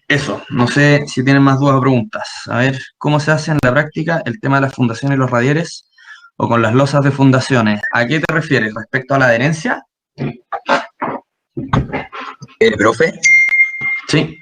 Eso, no sé si tienen más dudas o preguntas. A ver, ¿cómo se hace en la práctica el tema de las fundaciones y los radieres o con las losas de fundaciones? ¿A qué te refieres? ¿Respecto a la adherencia? ¿Profe? Sí.